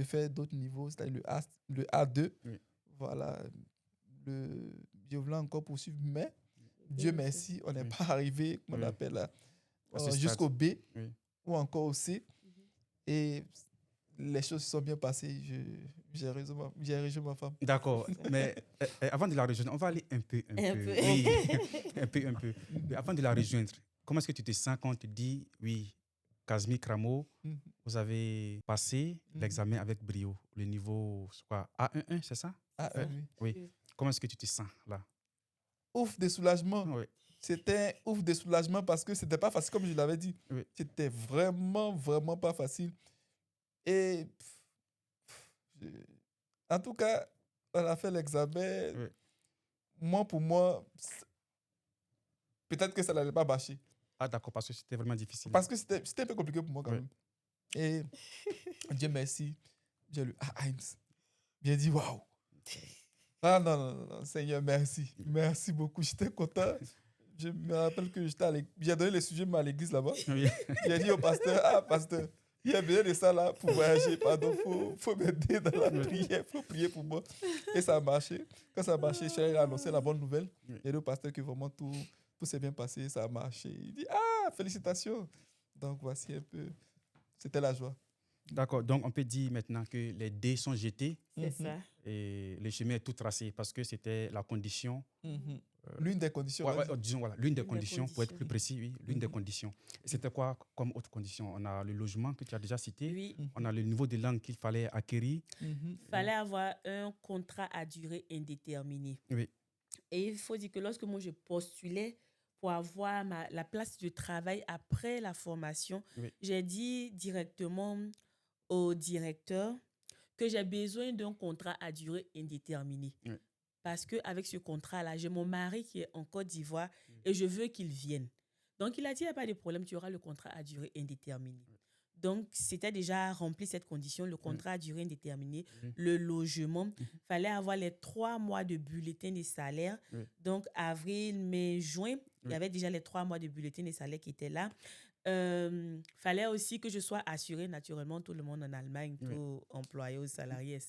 faire d'autres niveaux, c'est-à-dire le A2. Oui. Voilà, je voulais encore poursuivre, mais Dieu merci, on n'est Oui. pas arrivé, comment on Oui. appelle là, À ce stade. jusqu'au B Oui. ou encore au C. Et les choses se sont bien passées. J'ai rejoint ma femme. D'accord. Mais avant de la rejoindre, on va aller un peu. Un peu. Oui, un peu. Mais avant de la rejoindre, comment est-ce que tu te sens quand on te dit, oui, Kazmi Kramo, Mhm. vous avez passé l'examen avec brio, le niveau c'est quoi, A11, c'est ça? Ah, oui. Oui. Comment est-ce que tu te sens là? Ouf de soulagement. Oui. C'était ouf de soulagement parce que c'était pas facile, comme je l'avais dit. Oui. C'était vraiment, vraiment pas facile. Et je- en tout cas, on a fait l'examen. Oui. Pour moi, peut-être que ça n'allait pas bâcher. Ah d'accord, parce que c'était vraiment difficile. Parce que c'était un peu compliqué pour moi quand Oui. même. Et Dieu merci, j'ai lu Heinz. J'ai dit waouh. Ah non, Seigneur, merci. Merci beaucoup. J'étais content. Je me rappelle que j'ai donné les sujets à l'église là-bas. Oui. J'ai dit au pasteur, pasteur, il y a besoin de ça là pour voyager. Pardon, faut m'aider dans la prière. Faut prier pour moi. Et ça a marché. Quand ça a marché, je suis allé annoncer la bonne nouvelle. Oui. J'ai dit au pasteur que vraiment tout s'est bien passé, ça a marché. Il dit, ah, félicitations. Donc voici un peu, c'était la joie. D'accord, donc on peut dire maintenant que les dés sont jetés C'est ça. et le chemin est tout tracé parce que c'était la condition. L'une des conditions. Disons, voilà, l'une des L'une des conditions, pour être plus conditions. précis, oui, l'une des conditions. Et c'était quoi comme autre condition? On a le logement que tu as déjà cité, Oui. on a le niveau de langue qu'il fallait acquérir. Il fallait avoir un contrat à durée indéterminée. Oui. Et il faut dire que lorsque moi je postulais pour avoir la place de travail après la formation, Oui. j'ai dit directement au directeur que j'ai besoin d'un contrat à durée indéterminée. Oui. Parce qu'avec ce contrat-là, j'ai mon mari qui est en Côte d'Ivoire et je veux qu'il vienne. Donc, il a dit, il n'y a pas de problème, tu auras le contrat à durée indéterminée. Donc, c'était déjà rempli cette condition, le contrat à durée indéterminée, le logement. Il fallait avoir les 3 mois de bulletin de salaire. Donc, avril, mai, juin, il y avait déjà les 3 mois de bulletin de salaire qui étaient là. Fallait aussi que je sois assurée, naturellement, tout le monde en Allemagne, tout employé ou salarié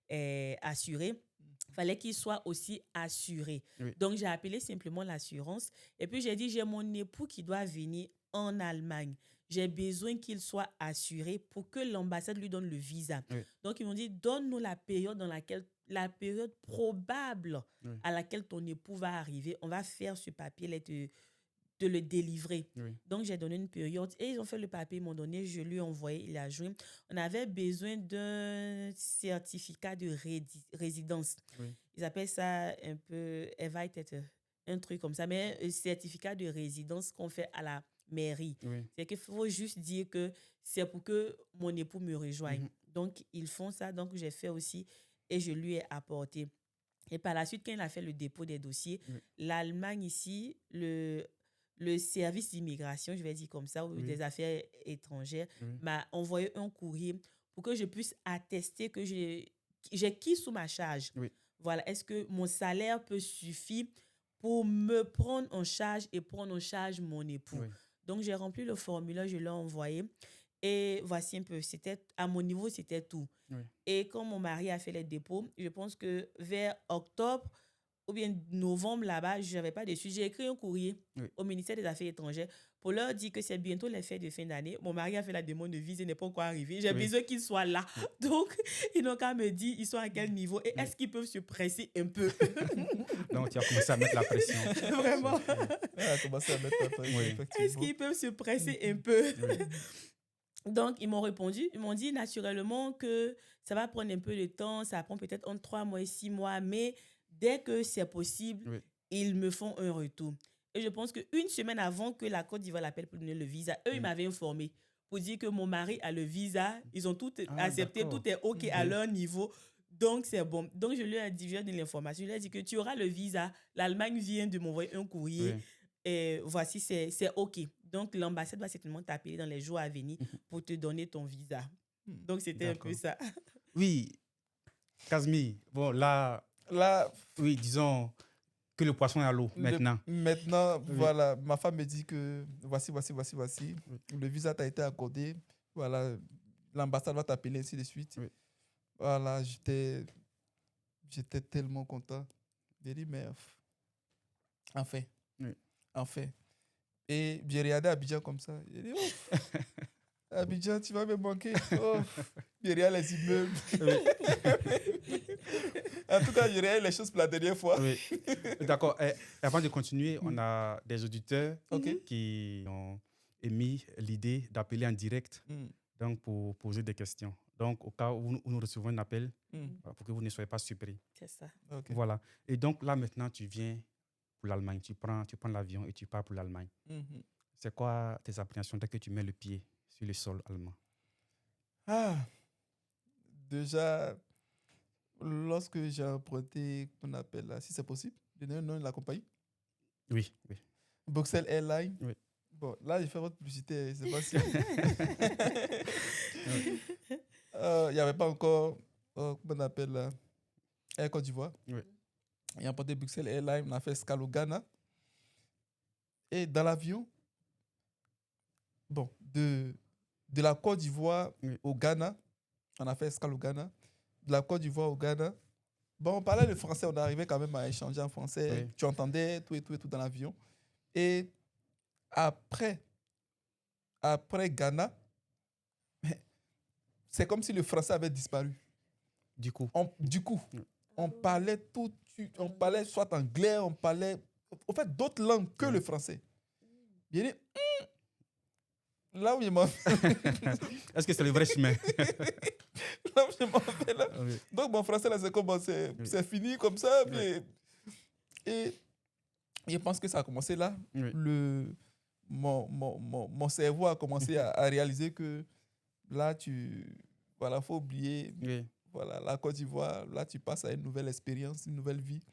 est assuré. Fallait qu'il soit aussi assuré. Donc, j'ai appelé simplement l'assurance. Et puis, j'ai dit, j'ai mon époux qui doit venir en Allemagne. J'ai besoin qu'il soit assuré pour que l'ambassade lui donne le visa. Donc, ils m'ont dit, donne-nous la période la période probable à laquelle ton époux va arriver. On va faire ce papier-là de le délivrer. Donc, j'ai donné une période et ils ont fait le papier, ils m'ont donné, je lui ai envoyé, il a joué. On avait besoin d'un certificat de résidence. Ils appellent ça un peu, un truc comme ça, mais un certificat de résidence qu'on fait à la mairie. C'est qu'il faut juste dire que c'est pour que mon époux me rejoigne. Donc, ils font ça. Donc, j'ai fait aussi et je lui ai apporté. Et par la suite, quand il a fait le dépôt des dossiers, l'Allemagne ici, le service d'immigration, je vais dire comme ça, ou des affaires étrangères, m'a envoyé un courrier pour que je puisse attester que j'ai qui sous ma charge. Voilà, est-ce que mon salaire peut suffire pour me prendre en charge et prendre en charge mon époux? Donc, j'ai rempli le formulaire, je l'ai envoyé. Et voici un peu, à mon niveau, c'était tout. Et quand mon mari a fait les dépôts, je pense que vers octobre, ou bien novembre là-bas, je n'avais pas de sujet. J'ai écrit un courrier au ministère des Affaires étrangères pour leur dire que c'est bientôt les fêtes de fin d'année. Mon mari a fait la demande de visa, il n'est pas encore arrivé. J'ai besoin qu'il soit là. Donc, ils n'ont qu'à me dire, ils sont à quel niveau et est-ce qu'ils peuvent se presser un peu. Donc, tu as commencé à mettre la pression. Vraiment. On a commencé à mettre la pression, effectivement. Est-ce qu'ils peuvent se presser un peu? Donc, ils m'ont répondu, ils m'ont dit naturellement que ça va prendre un peu de temps, ça prend peut-être entre 3 mois et 6 mois, mais dès que c'est possible, ils me font un retour. Et je pense qu'une semaine avant que la Côte d'Ivoire l'appelle pour donner le visa, eux, ils m'avaient informé pour dire que mon mari a le visa, ils ont tout accepté, d'accord. tout est OK à leur niveau. Donc, c'est bon. Donc, je lui ai dit, je lui ai donné l'information, je lui ai dit que tu auras le visa. L'Allemagne vient de m'envoyer un courrier. Et voici, c'est OK. Donc, l'ambassade va certainement t'appeler dans les jours à venir pour te donner ton visa. Donc, c'était un peu ça. Oui, Kazmi, bon, là, oui, disons que le poisson est à l'eau maintenant. Maintenant, voilà, ma femme me dit que voici. Le visa t'a été accordé. Voilà, l'ambassade va t'appeler, ainsi de suite. Voilà, j'étais tellement content. J'ai dit, mais enfin. Et j'ai regardé Abidjan comme ça. J'ai dit, ouf. Abidjan, tu vas me manquer. Oh, derrière les immeubles. En tout cas, derrière les choses pour la dernière fois. Oui. D'accord. Avant de continuer, on a des auditeurs Ok. qui ont émis l'idée d'appeler en direct Mm, donc pour poser des questions. Donc, au cas où nous recevons un appel, mm, pour que vous ne soyez pas surpris. C'est ça. ok. Voilà. Et donc, là, maintenant, tu viens pour l'Allemagne. Tu prends l'avion et tu pars pour l'Allemagne. Mhm. C'est quoi tes appréhensions dès que tu mets le pied sur le sol allemand? Ah, déjà, lorsque j'ai emprunté, qu'on appelle là, si c'est possible, donner un nom de la compagnie, Oui, oui. Bruxelles Airlines. Oui. Bon, là, j'ai fait votre publicité, c'est pas si. Oui. Il n'y avait pas encore, comment on appelle là, Air Côte d'Ivoire. Oui. Et emprunté Bruxelles Airlines, on a fait escale au Ghana. Et dans l'avion, bon, de la Côte d'Ivoire Oui. au Ghana, on a fait escale au Ghana. De la Côte d'Ivoire au Ghana, bon, on parlait le français, on arrivait quand même à échanger en français. Oui. Tu entendais tout et tout dans l'avion. Et après Ghana, c'est comme si le français avait disparu. Du coup. Du coup, Oui. on parlait tout, on parlait soit anglais, on parlait, en fait, d'autres langues que le français. Bien dit, là où je m'en Est-ce que c'est le vrai chemin? là où je m'en vais là. Oui. Donc mon français là, c'est comment c'est Oui. fini comme ça. Oui. Et je pense que ça a commencé là. Oui. Mon cerveau a commencé à réaliser que là, voilà, faut oublier. Oui. Voilà, la Côte d'Ivoire, là, tu passes à une nouvelle expérience, une nouvelle vie.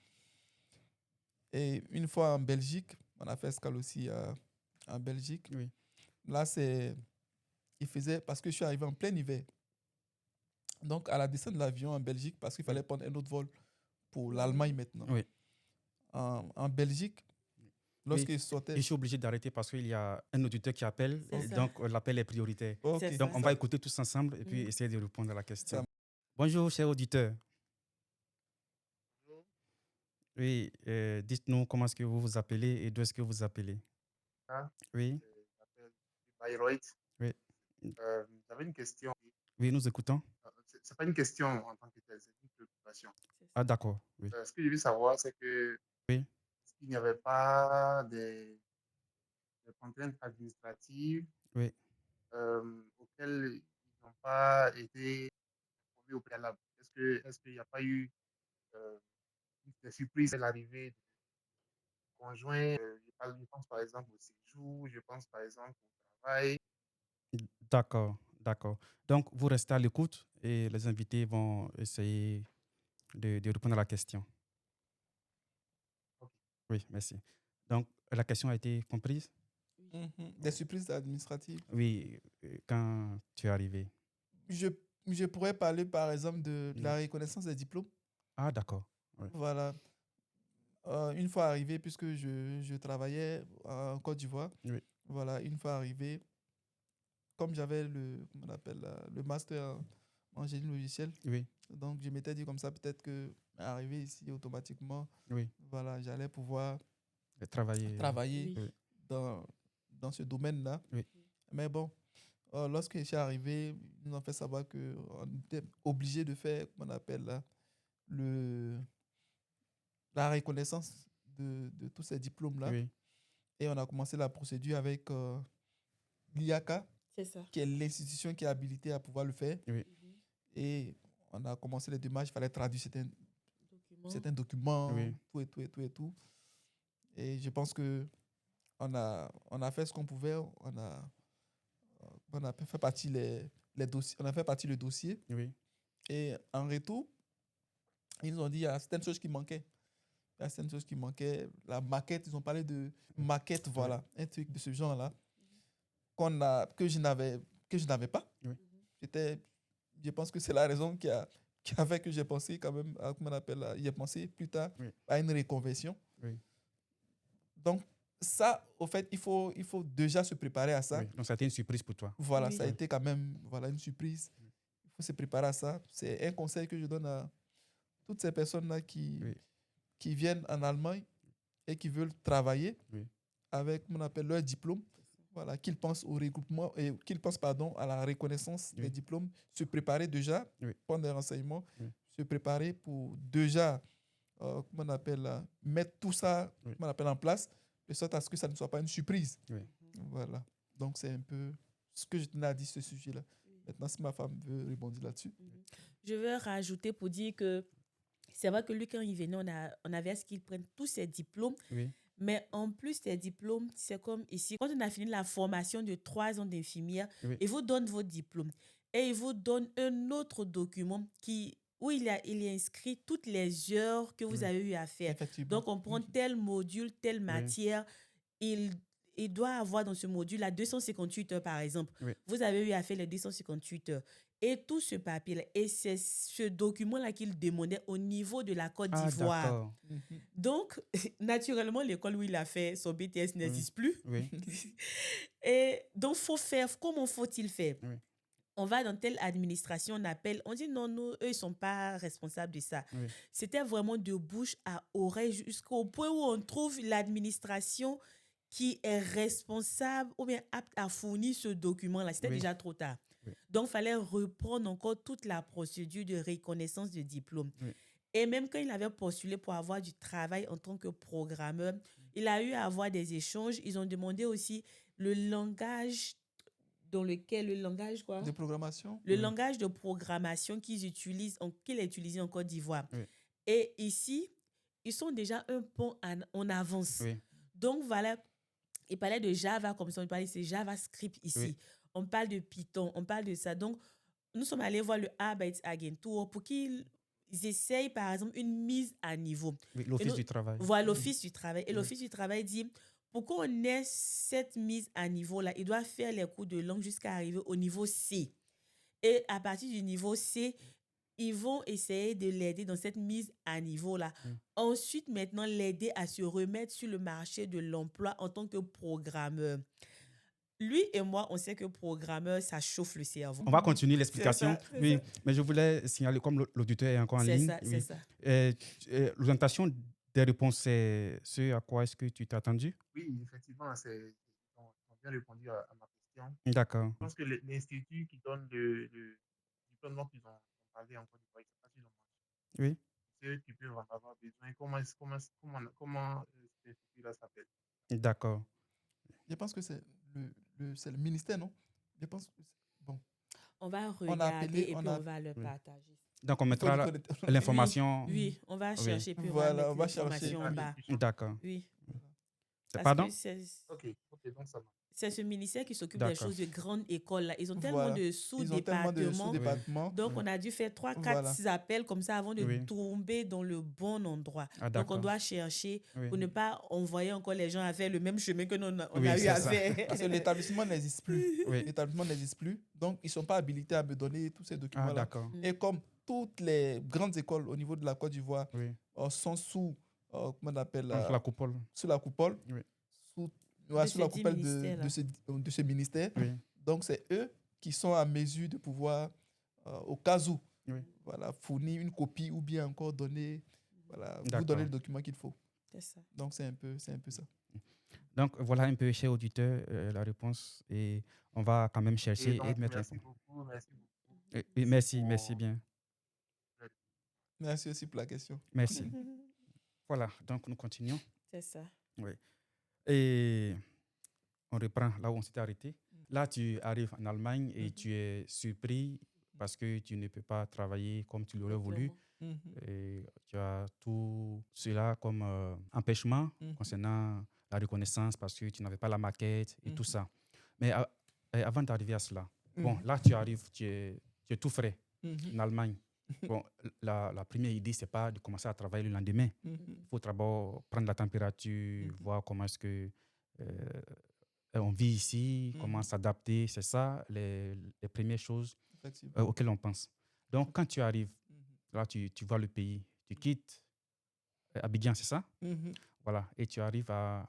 Et une fois en Belgique, on a fait escale aussi en Belgique. Oui. Là, il faisait, parce que je suis arrivé en plein hiver. Donc, à la descente de l'avion en Belgique, parce qu'il fallait prendre un autre vol pour l'Allemagne maintenant. Oui. En Belgique, lorsqu'il sortait. Je suis obligé d'arrêter parce qu'il y a un auditeur qui appelle, C'est et ça. donc l'appel est prioritaire. Ok, C'est Donc, ça. on va écouter tous ensemble et puis Mm. essayer de répondre à la question. Ça- Bonjour, chers auditeurs. Oui, dites-nous comment est-ce que vous vous appelez et d'où est-ce que vous appelez. Ah, Oui, je m'appelle Bayreuth. oui. J'avais une question. Oui, nous écoutons. C'est pas une question en tant que telle, c'est une préoccupation. C'est Ah, ça. d'accord. Oui. Ce que je veux savoir, c'est que Oui. s'il n'y avait pas des contraintes administratives Oui. auxquelles ils n'ont pas été informés au préalable. Est-ce qu'il n'y a pas eu euh, des surprises à l'arrivée du conjoint? Je pense par exemple au séjour, je pense par exemple au travail. D'accord, d'accord. Donc, vous restez à l'écoute et les invités vont essayer de répondre à la question. Ok. Oui, merci. Donc, la question a été comprise? Mhm. Des surprises administratives. Oui, quand tu es arrivé. Je pourrais parler par exemple de Mm. la reconnaissance des diplômes. Ah, d'accord. Oui. Voilà. Une fois arrivé, puisque je travaillais en Côte d'Ivoire, Oui. voilà, une fois arrivé, comme j'avais comment on appelle, le master en génie logiciel, Oui, donc je m'étais dit comme ça, peut-être que arrivé ici automatiquement, oui. voilà, j'allais pouvoir Travailler. travailler Oui. Oui. dans ce domaine-là. Oui. Mais bon, lorsque je suis arrivé, ils nous ont fait savoir qu'on était obligé de faire, comment on appelle là, la reconnaissance de tous ces diplômes-là. Oui. Et on a commencé la procédure avec l'IACA, C'est ça. qui est l'institution qui est habilitée à pouvoir le faire. Oui. Mhm. Et on a commencé les démarches, il fallait traduire Document. certains documents, Oui. tout. Et je pense que on a fait ce qu'on pouvait. On a fait partie les dossiers, on a fait partie le dossier. Oui. Et en retour, ils nous ont dit qu'il y a certaines choses qui manquaient. Il y a certaines choses qui manquaient. La maquette, ils ont parlé de maquette, voilà, un truc de ce genre-là que je n'avais pas. Oui. Je pense que c'est la raison qui a fait que j'ai pensé quand même à, comment on appelle, j'ai pensé plus tard Oui. à une reconversion. Oui. Donc, ça, au fait, il faut déjà se préparer à ça. Oui. Donc, ça a été une surprise pour toi. Voilà, Oui. ça a été quand même voilà, une surprise. Il faut se préparer à ça. C'est un conseil que je donne à toutes ces personnes-là Oui. qui viennent en Allemagne et qui veulent travailler Oui. avec, comment on appelle, leur diplôme. voilà, qu'ils pensent au regroupement et qu'ils pensent, pardon, à la reconnaissance des Oui. diplômes, se préparer déjà, Oui. prendre des renseignements, Oui. se préparer pour déjà, comment on appelle, mettre tout ça, Oui. comment on appelle, en place, de sorte à ce que ça ne soit pas une surprise. Oui. Voilà. Donc, c'est un peu ce que je tenais à dire sur ce sujet-là. Maintenant, si ma femme veut rebondir là-dessus. Je veux rajouter pour dire que c'est vrai que lui, quand il venait, on avait à ce qu'il prenne tous ses diplômes. Oui. Mais en plus des diplômes, c'est comme ici. Quand on a fini la formation de 3 ans d'infirmière, Oui. il vous donne votre diplôme. Et il vous donne un autre document où il est inscrit toutes les heures que vous Oui. avez eu à faire. Effectivement. Donc, on prend tel module, telle matière. Il doit avoir dans ce module-là 258 heures, par exemple. Oui. Vous avez eu à faire les 258 heures. Et tout ce papier-là, et c'est ce document-là qu'il demandait au niveau de la Côte Ah, d'Ivoire. d'accord. Donc, naturellement, l'école où il a fait son BTS n'existe plus. Oui. Et donc, comment faut-il faire? Oui. On va dans telle administration, on appelle, on dit non, eux, ils ne sont pas responsables de ça. Oui. C'était vraiment de bouche à oreille jusqu'au point où on trouve l'administration qui est responsable ou bien apte à fournir ce document-là. C'était Oui. déjà trop tard. Oui. Donc, il fallait reprendre encore toute la procédure de reconnaissance de diplôme. Oui. Et même quand il avait postulé pour avoir du travail en tant que programmeur, il a eu à avoir des échanges. Ils ont demandé aussi le langage De programmation. le langage de programmation qu'il est utilisé en Côte d'Ivoire. Oui. Et ici, ils sont déjà un pont en avance. Oui. Donc, voilà, il parlait de Java comme ça, on parlait de JavaScript ici. Oui. On parle de Python, on parle de ça. Donc, nous sommes allés voir le Arbeitsagentur pour qu'ils essayent, par exemple, une mise à niveau. Oui, l'Office du travail. Voilà, l'Office du travail. Et Oui. l'Office du travail dit, pour qu'on ait cette mise à niveau-là, il doit faire les cours de langue jusqu'à arriver au niveau C. Et à partir du niveau C, ils vont essayer de l'aider dans cette mise à niveau-là. Ensuite, maintenant, l'aider à se remettre sur le marché de l'emploi en tant que programmeur. Lui et moi, on sait que programmeur, ça chauffe le cerveau. On va continuer l'explication. C'est ça, Oui, mais je voulais signaler, comme l'auditeur est encore en C'est ligne. ça, c'est ça. L'orientation des réponses, c'est ce à quoi est-ce que tu t'es attendu? Oui, effectivement, ils ont bien répondu à ma question. D'accord. Je pense que l'institut qui donne le diplôme dont ils ont parlé en Côte d'Ivoire, je ne sais pas s'ils ont mentionné. Oui. C'est eux qui peuvent en avoir besoin. Comment cet institut-là s'appelle? D'accord. Je pense que c'est le ministère, non? Je pense que bon. On va On a regarder appelé, et puis on va le Oui. partager. Donc, on Il faut mettra reconnaître- l'information. Oui, on va Oui. chercher puis Voilà, on on va va mettre chercher. l'information en bas. D'accord. Oui. Parce Pardon? que c'est Ok, donc ça marche. ce ministère qui s'occupe des D'accord. choses de grandes écoles. Là. Ils ont tellement Voilà. de Ils ont tellement de sous-départements. sous-départements. Donc, on a dû faire 3-4 Voilà. appels comme ça avant de Oui. tomber dans le bon endroit. Ah, Donc, on d'accord. doit chercher Oui. pour ne pas envoyer encore les gens à faire le même chemin que nous, on Oui, a eu c'est à ça. faire. Parce que l'établissement n'existe plus. Oui. L'établissement n'existe plus. Donc, ils ne sont pas habilités à me donner tous ces Ah, documents-là. d'accord. Et comme toutes les grandes écoles au niveau de la Côte d'Ivoire Oui. sont sous, comment on appelle, Donc, la coupole. sous la coupole, Oui. sous De la ce dit coupole ministère-là. de ce ministère. Oui. Donc, c'est eux qui sont à mesure de pouvoir, au cas où, Oui. voilà, fournir une copie ou bien encore donner, voilà, vous D'accord. donner le document qu'il faut. C'est ça. Donc, c'est un peu ça. Donc, voilà un peu, cher auditeur, la réponse. Et on va quand même chercher Et donc, mettre merci l'information. beaucoup. Et merci bien. Merci aussi pour la question. Merci. Voilà, donc nous continuons. C'est ça. Oui. Et on reprend là où on s'était arrêté. Là, tu arrives en Allemagne et tu es surpris parce que tu ne peux pas travailler comme tu l'aurais voulu. Clairement. Et tu as tout cela comme empêchement concernant la reconnaissance parce que tu n'avais pas la maquette et tout ça. Mais avant d'arriver à cela, bon, là, tu arrives, tu es tout frais en Allemagne. Bon, la première idée, ce n'est pas de commencer à travailler le lendemain. Il faut d'abord prendre la température, voir comment est-ce que on vit ici, comment s'adapter. C'est ça les premières choses auxquelles on pense. Donc, quand tu arrives, là, tu vois le pays, tu quittes Abidjan, c'est ça? Voilà, et tu arrives à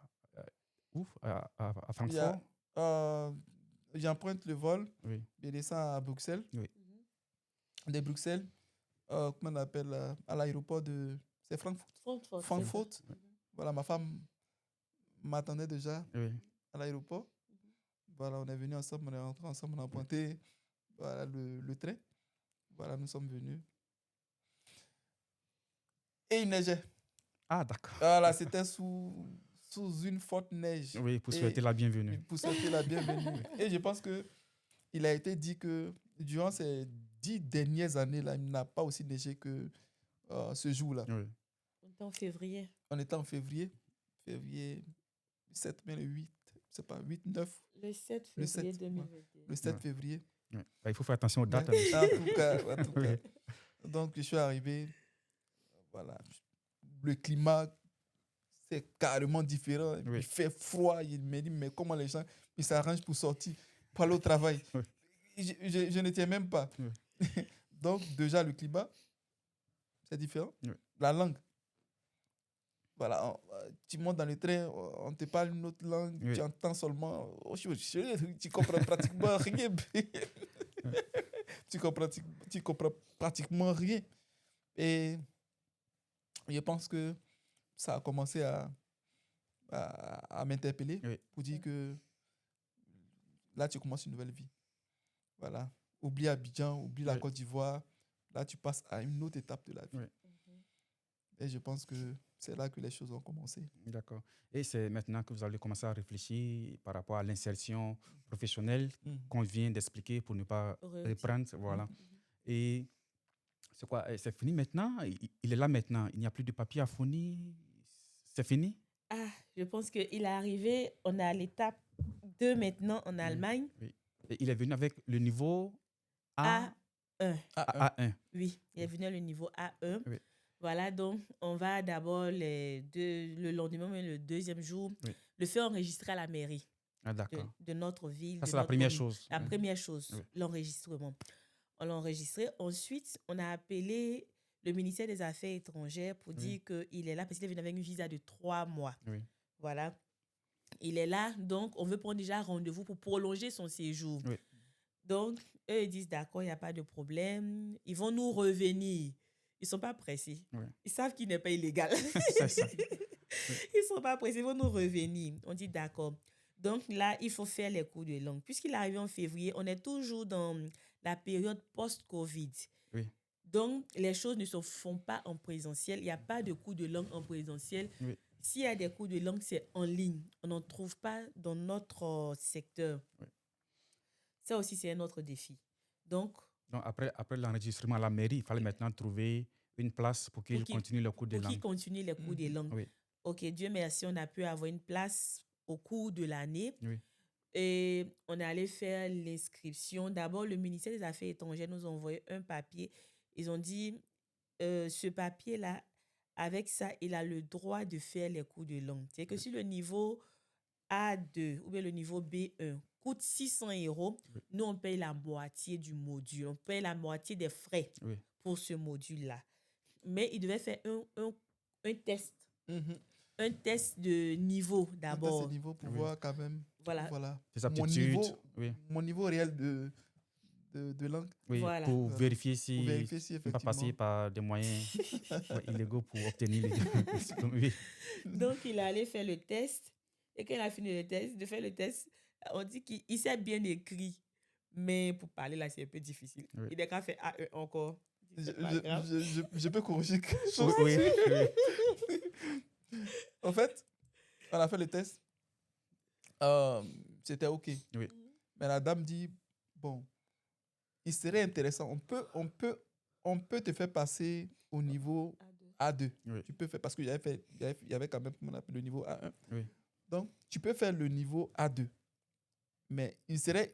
Francfort. J'emprunte le vol, Oui. je descends à Bruxelles. Oui. De Bruxelles, comment on appelle, à l'aéroport de... C'est Francfort. Francfort. Voilà, ma femme m'attendait déjà Oui. à l'aéroport. Voilà, on est venus ensemble, on est rentrés ensemble, on a emprunté voilà, le train. Voilà, nous sommes venus. Et il neigeait. Ah, d'accord. Voilà, c'était sous une forte neige. Oui, pour Et souhaiter la bienvenue. pour souhaiter la bienvenue. Et je pense qu'il a été dit que durant ces 10 dernières années-là, il n'a pas aussi neigé que ce jour-là. Oui. On est en février. On était en février 7 mai, le 8, je sais pas, 8, 9, Le 7 Le février 7, 2021. le 7 Ouais. février. Oui. Bah, il faut faire attention aux dates. Ouais. En tout cas. Oui. Donc, je suis arrivé. Voilà. Le climat, c'est carrément différent. Oui. Il fait froid. Il me dit, mais comment les gens ils s'arrangent pour sortir, pour aller au travail. Oui. Je ne tiens même pas. Oui. Donc, déjà, le climat, c'est différent. Oui. La langue. Voilà, tu montes dans le train, on te parle une autre langue, Oui. tu entends seulement, tu comprends pratiquement rien. tu comprends pratiquement rien. Et je pense que ça a commencé à m'interpeller Oui. pour dire que là, tu commences une nouvelle vie. Voilà. Oublie Abidjan, oublie la Oui. Côte d'Ivoire. Là, tu passes à une autre étape de la vie. Oui. Et je pense que c'est là que les choses ont commencé. D'accord. Et c'est maintenant que vous allez commencer à réfléchir par rapport à l'insertion professionnelle qu'on vient d'expliquer pour ne pas reprendre. Voilà. Et c'est quoi? C'est fini maintenant? Il est là maintenant. Il n'y a plus de papier à fournir. C'est fini? Ah, je pense qu'il est arrivé, on est à l'étape 2 maintenant en Allemagne. Oui. Et il est venu avec le niveau A1. A1. Oui, il est venu à le niveau A1. Oui. Voilà, donc on va d'abord le lendemain, mais le deuxième jour, le faire enregistrer à la mairie de notre ville. Ça, c'est la première chose. La première chose, Oui. l'enregistrement. On l'a enregistré. Ensuite, on a appelé le ministère des Affaires étrangères pour dire qu'il est là parce qu'il est venu avec une visa de 3 mois. Oui. Voilà. Il est là, donc on veut prendre déjà rendez-vous pour prolonger son séjour. Oui. Donc, eux, ils disent d'accord, il n'y a pas de problème. Ils vont nous revenir. Ils ne sont pas pressés. Oui. Ils savent qu'il n'est pas illégal. C'est ça. Ils ne sont pas pressés, ils vont nous revenir. On dit d'accord. Donc là, il faut faire les cours de langue. Puisqu'il est arrivé en février, on est toujours dans la période post-Covid. Oui. Donc, les choses ne se font pas en présentiel. Il n'y a pas de cours de langue en présentiel. Oui. S'il y a des cours de langue, c'est en ligne. On n'en trouve pas dans notre secteur. Oui. Ça aussi, c'est un autre défi. Donc après l'enregistrement à la mairie, il fallait maintenant trouver une place pour qu'il continue le cours de langue. Pour qu'il continue les cours de langue. Oui. Ok, Dieu merci, on a pu avoir une place au cours de l'année. Oui. Et on est allé faire l'inscription. D'abord, le ministère des Affaires étrangères nous a envoyé un papier. Ils ont dit, ce papier-là, avec ça, il a le droit de faire les cours de langue. C'est que si le niveau A2 ou bien le niveau B1 coûte 600 €, nous, on paye la moitié du module. On paye la moitié des frais pour ce module-là. Mais il devait faire un test. Un test de niveau d'abord. Un test de niveau pour voir quand même voilà. Tes aptitudes. Mon niveau réel de langue. Oui, voilà. pour vérifier si tu ne pas passer par des moyens illégaux pour obtenir les diplômes. Oui. Donc, il est allé faire le test. Et quand il a fini de faire le test, on dit qu'il s'est bien écrit. Mais pour parler là, c'est un peu difficile. Oui. Il est qu'à faire A1 encore. Je peux corriger quelque chose. Oui. En fait, on a fait le test. C'était OK. Oui. Mais la dame dit, bon, il serait intéressant. On peut te faire passer au niveau A2. Oui. Tu peux faire, parce qu'il y avait quand même, on appelle le niveau A1. Oui. Donc, tu peux faire le niveau A2. Mais il serait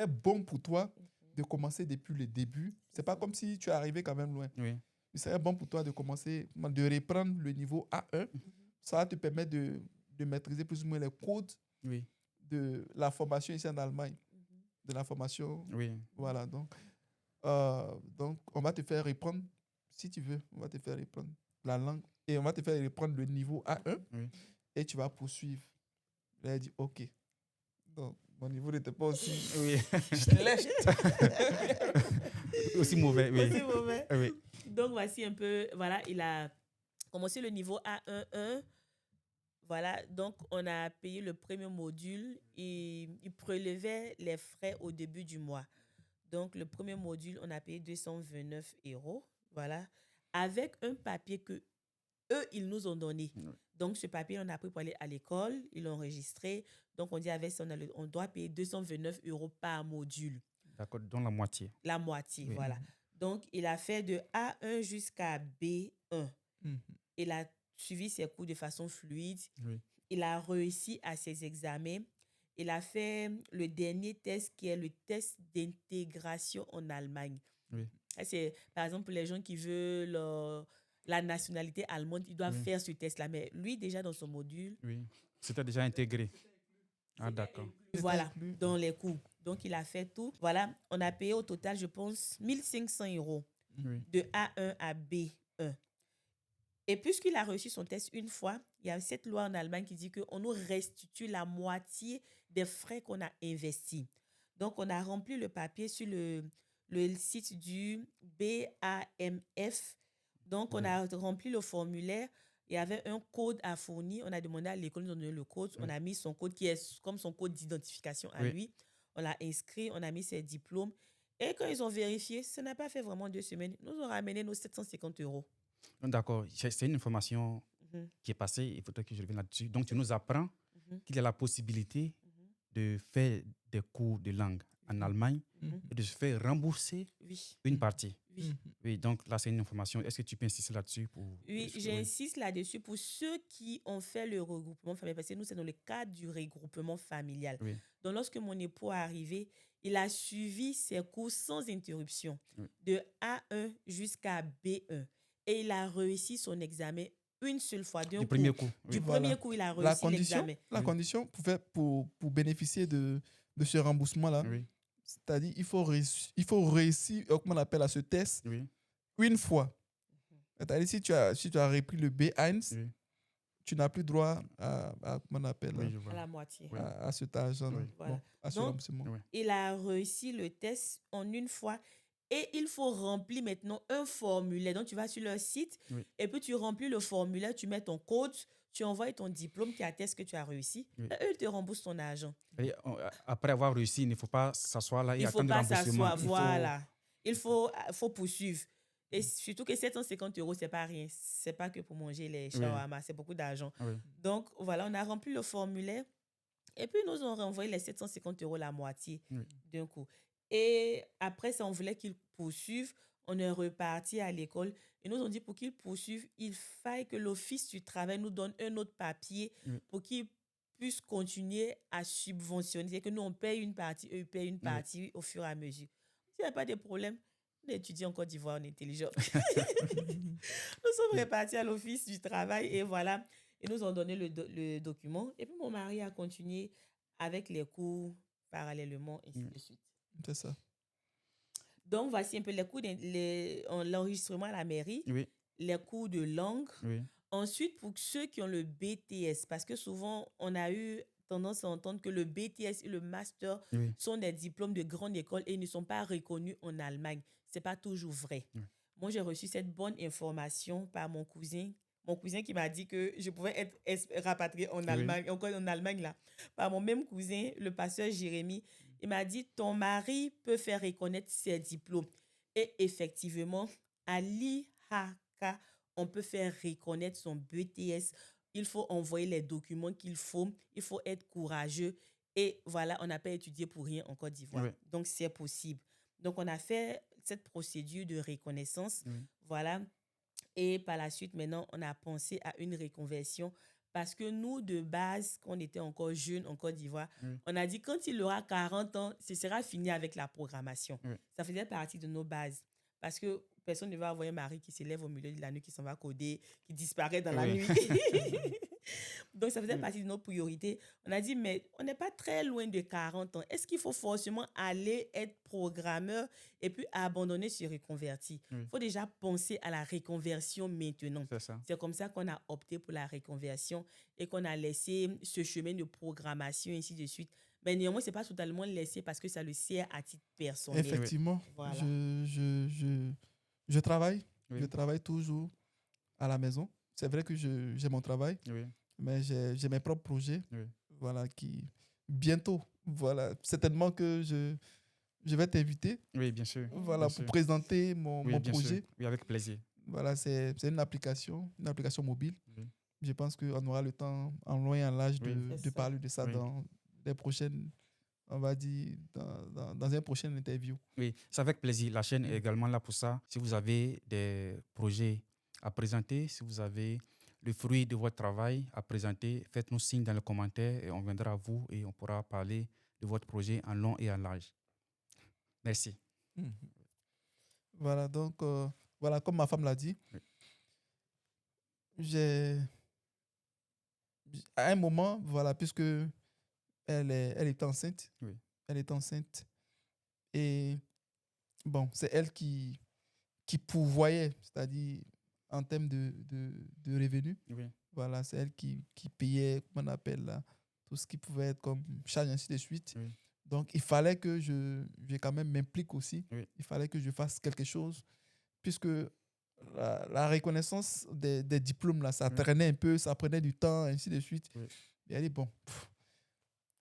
bon pour toi de commencer depuis le début. C'est pas comme si tu es arrivé quand même loin. Oui. Il serait bon pour toi de commencer, de reprendre le niveau A1. Ça va te permettre de maîtriser plus ou moins les codes de la formation ici en Allemagne. De la formation. Oui. Voilà, donc on va te faire reprendre, si tu veux, on va te faire reprendre la langue et on va te faire reprendre le niveau A1 et tu vas poursuivre. Là, elle dit OK. Donc, mon niveau n'était pas aussi... Oui. aussi mauvais. Oui. Aussi mauvais. Oui. Donc, voici un peu, voilà, il a commencé le niveau A1-1. Voilà, donc on a payé le premier module et il prélevait les frais au début du mois. Donc le premier module, on a payé 229 euros. Voilà, avec un papier que eux, ils nous ont donné. Oui. Donc, ce papier, on a pris pour aller à l'école, ils l'ont enregistré. Donc, on dit avec ça, on doit payer 229 euros par module. D'accord, dont la moitié. La moitié, Oui. voilà. Donc, il a fait de A1 jusqu'à B1. Mhm. Il a suivi ses cours de façon fluide. Oui. Il a réussi à ses examens. Il a fait le dernier test qui est le test d'intégration en Allemagne. Oui. Ça, c'est, par exemple, pour les gens qui veulent la nationalité allemande, ils doivent Oui. faire ce test-là. Mais lui, déjà dans son module, Oui. C'était déjà intégré. Ah, d'accord. C'était voilà, inclus. dans les cours. Donc, il a fait tout. Voilà, on a payé au total, je pense, 1500 euros Oui. de A1 à B1. Et puisqu'il a reçu son test une fois, il y a cette loi en Allemagne qui dit qu'on nous restitue la moitié des frais qu'on a investis. Donc, on a rempli le papier sur le site du BAMF. Donc, on Oui. a rempli le formulaire. Il y avait un code à fournir. On a demandé à l'école de nous donner le code. Oui. On a mis son code qui est comme son code d'identification à Oui. lui. On l'a inscrit, on a mis ses diplômes. Et quand ils ont vérifié, ça n'a pas fait vraiment 2 semaines. Ils nous ont ramené nos 750 euros. D'accord, c'est une information Mhm, qui est passée, il faudrait que je revienne là-dessus. Donc, tu nous apprends mhm, qu'il y a la possibilité mhm. de faire des cours de langue en Allemagne Mhm. et de se faire rembourser Oui, une partie. oui. Mhm. Oui, donc là, c'est une information. Est-ce que tu peux insister là-dessus pour... Oui, j'insiste là-dessus pour ceux qui ont fait le regroupement familial, parce que nous, c'est dans le cadre du regroupement familial. Oui. Donc, lorsque mon époux est arrivé, il a suivi ses cours sans interruption, Oui. de A1 jusqu'à B1. Et il a réussi son examen une seule fois, d'un Du coup. premier coup. Du Oui. Voilà. premier coup, il a La réussi condition, l'examen. la Oui. condition pour bénéficier de ce remboursement-là, Oui. c'est-à-dire il faut réussir, comment on appelle à ce test, Oui. une fois. C'est-à-dire si tu as repris le B1, Oui. tu n'as plus droit comment on appelle, Oui, je À vois. la moitié. Oui. à cet argent-là. Oui. Voilà. Bon, à ce Donc, remboursement. Oui. il a réussi le test en une fois et il faut remplir maintenant un formulaire. Donc, tu vas sur leur site Oui. et puis tu remplis le formulaire, tu mets ton code, tu envoies ton diplôme qui atteste que tu as réussi. Oui. Et eux, ils te remboursent ton argent. Et après avoir réussi, il ne faut pas s'asseoir là et Il ne faut attendre le pas remboursement. s'asseoir. Il faut- Voilà. Il faut poursuivre. Et surtout que 750 euros, ce n'est pas rien. Ce n'est pas que pour manger les shawarma, c'est beaucoup d'argent. Oui. Donc, voilà, on a rempli le formulaire. Et puis, ils nous ont renvoyé les 750 euros, la moitié Oui. d'un coup. Et après ça, on voulait qu'ils poursuivent. On est reparti à l'école. Ils nous ont dit pour qu'ils poursuivent, il faille que l'Office du travail nous donne un autre papier Oui. pour qu'ils puissent continuer à subventionner. C'est que nous, on paye une partie, eux, ils payent une partie au fur et à mesure. Il n'y a pas de problème. On étudie en Côte d'Ivoire, on est intelligent. Nous sommes repartis à l'Office du travail et voilà. Ils nous ont donné le document. Et puis, mon mari a continué avec les cours parallèlement, ainsi de suite. C'est ça. Donc, voici un peu les cours, l'enregistrement à la mairie, Oui. les cours de langue. Oui. Ensuite, pour ceux qui ont le BTS, parce que souvent, on a eu tendance à entendre que le BTS et le master Oui. sont des diplômes de grande école et ne sont pas reconnus en Allemagne. Ce n'est pas toujours vrai. Oui. Moi, j'ai reçu cette bonne information par mon cousin. Mon cousin qui m'a dit que je pouvais être rapatriée en Allemagne, encore en Allemagne là. Par mon même cousin, le pasteur Jérémy, il m'a dit, ton mari peut faire reconnaître ses diplômes. Et effectivement, à l'IHK, on peut faire reconnaître son BTS. Il faut envoyer les documents qu'il faut. Il faut être courageux. Et voilà, on n'a pas étudié pour rien en Côte d'Ivoire. Oui. Donc, c'est possible. Donc, on a fait cette procédure de reconnaissance. Oui. Voilà. Et par la suite, maintenant, on a pensé à une reconversion parce que nous, de base, quand on était encore jeunes en Côte d'Ivoire, on a dit quand il aura 40 ans, ce sera fini avec la programmation. Oui. Ça faisait partie de nos bases. Parce que personne ne va avoir un mari qui se lève au milieu de la nuit, qui s'en va coder, qui disparaît dans la nuit. Donc, ça faisait partie de nos priorités. On a dit, mais on n'est pas très loin de 40 ans. Est-ce qu'il faut forcément aller être programmeur et puis abandonner se reconvertir? Il faut déjà penser à la reconversion maintenant. C'est ça. C'est comme ça qu'on a opté pour la reconversion et qu'on a laissé ce chemin de programmation, ainsi de suite. Mais néanmoins, ce n'est pas totalement laissé parce que ça le sert à titre personnel. Effectivement, Voilà. je travaille. Oui. Je travaille toujours à la maison. C'est vrai que j'ai mon travail. Oui. Mais j'ai mes propres projets, Oui. voilà, qui bientôt, voilà, certainement que je vais t'inviter, Oui, bien sûr. voilà, Bien pour sûr. présenter Oui, mon bien sûr. projet. Oui, avec plaisir. Voilà, c'est une application mobile. Oui. Je pense qu'on aura le temps, en long et en large, Oui. C'est de ça. parler de ça Oui. dans les prochaines, on va dire, dans un prochain interview. Oui, c'est avec plaisir. La chaîne est Mm. également là pour ça. Si vous avez des projets à présenter, si vous avez le fruit de votre travail à présenter, faites-nous signe dans les commentaires et on viendra à vous et on pourra parler de votre projet en long et en large. Merci. Mhm. Voilà, donc, voilà, comme ma femme l'a dit, Oui. j'ai, à un moment, voilà, puisque elle est enceinte, Oui. elle est enceinte, et bon, c'est elle qui pourvoyait, c'est-à-dire en termes de revenus. Oui. Voilà, c'est elle qui payait, comment on appelle là, tout ce qui pouvait être comme charge, ainsi de suite. Oui. Donc, il fallait que je quand même m'implique aussi. Oui. Il fallait que je fasse quelque chose, puisque la reconnaissance des diplômes, là, ça Oui. traînait un peu, ça prenait du temps, ainsi de suite. Oui. Et elle dit, bon,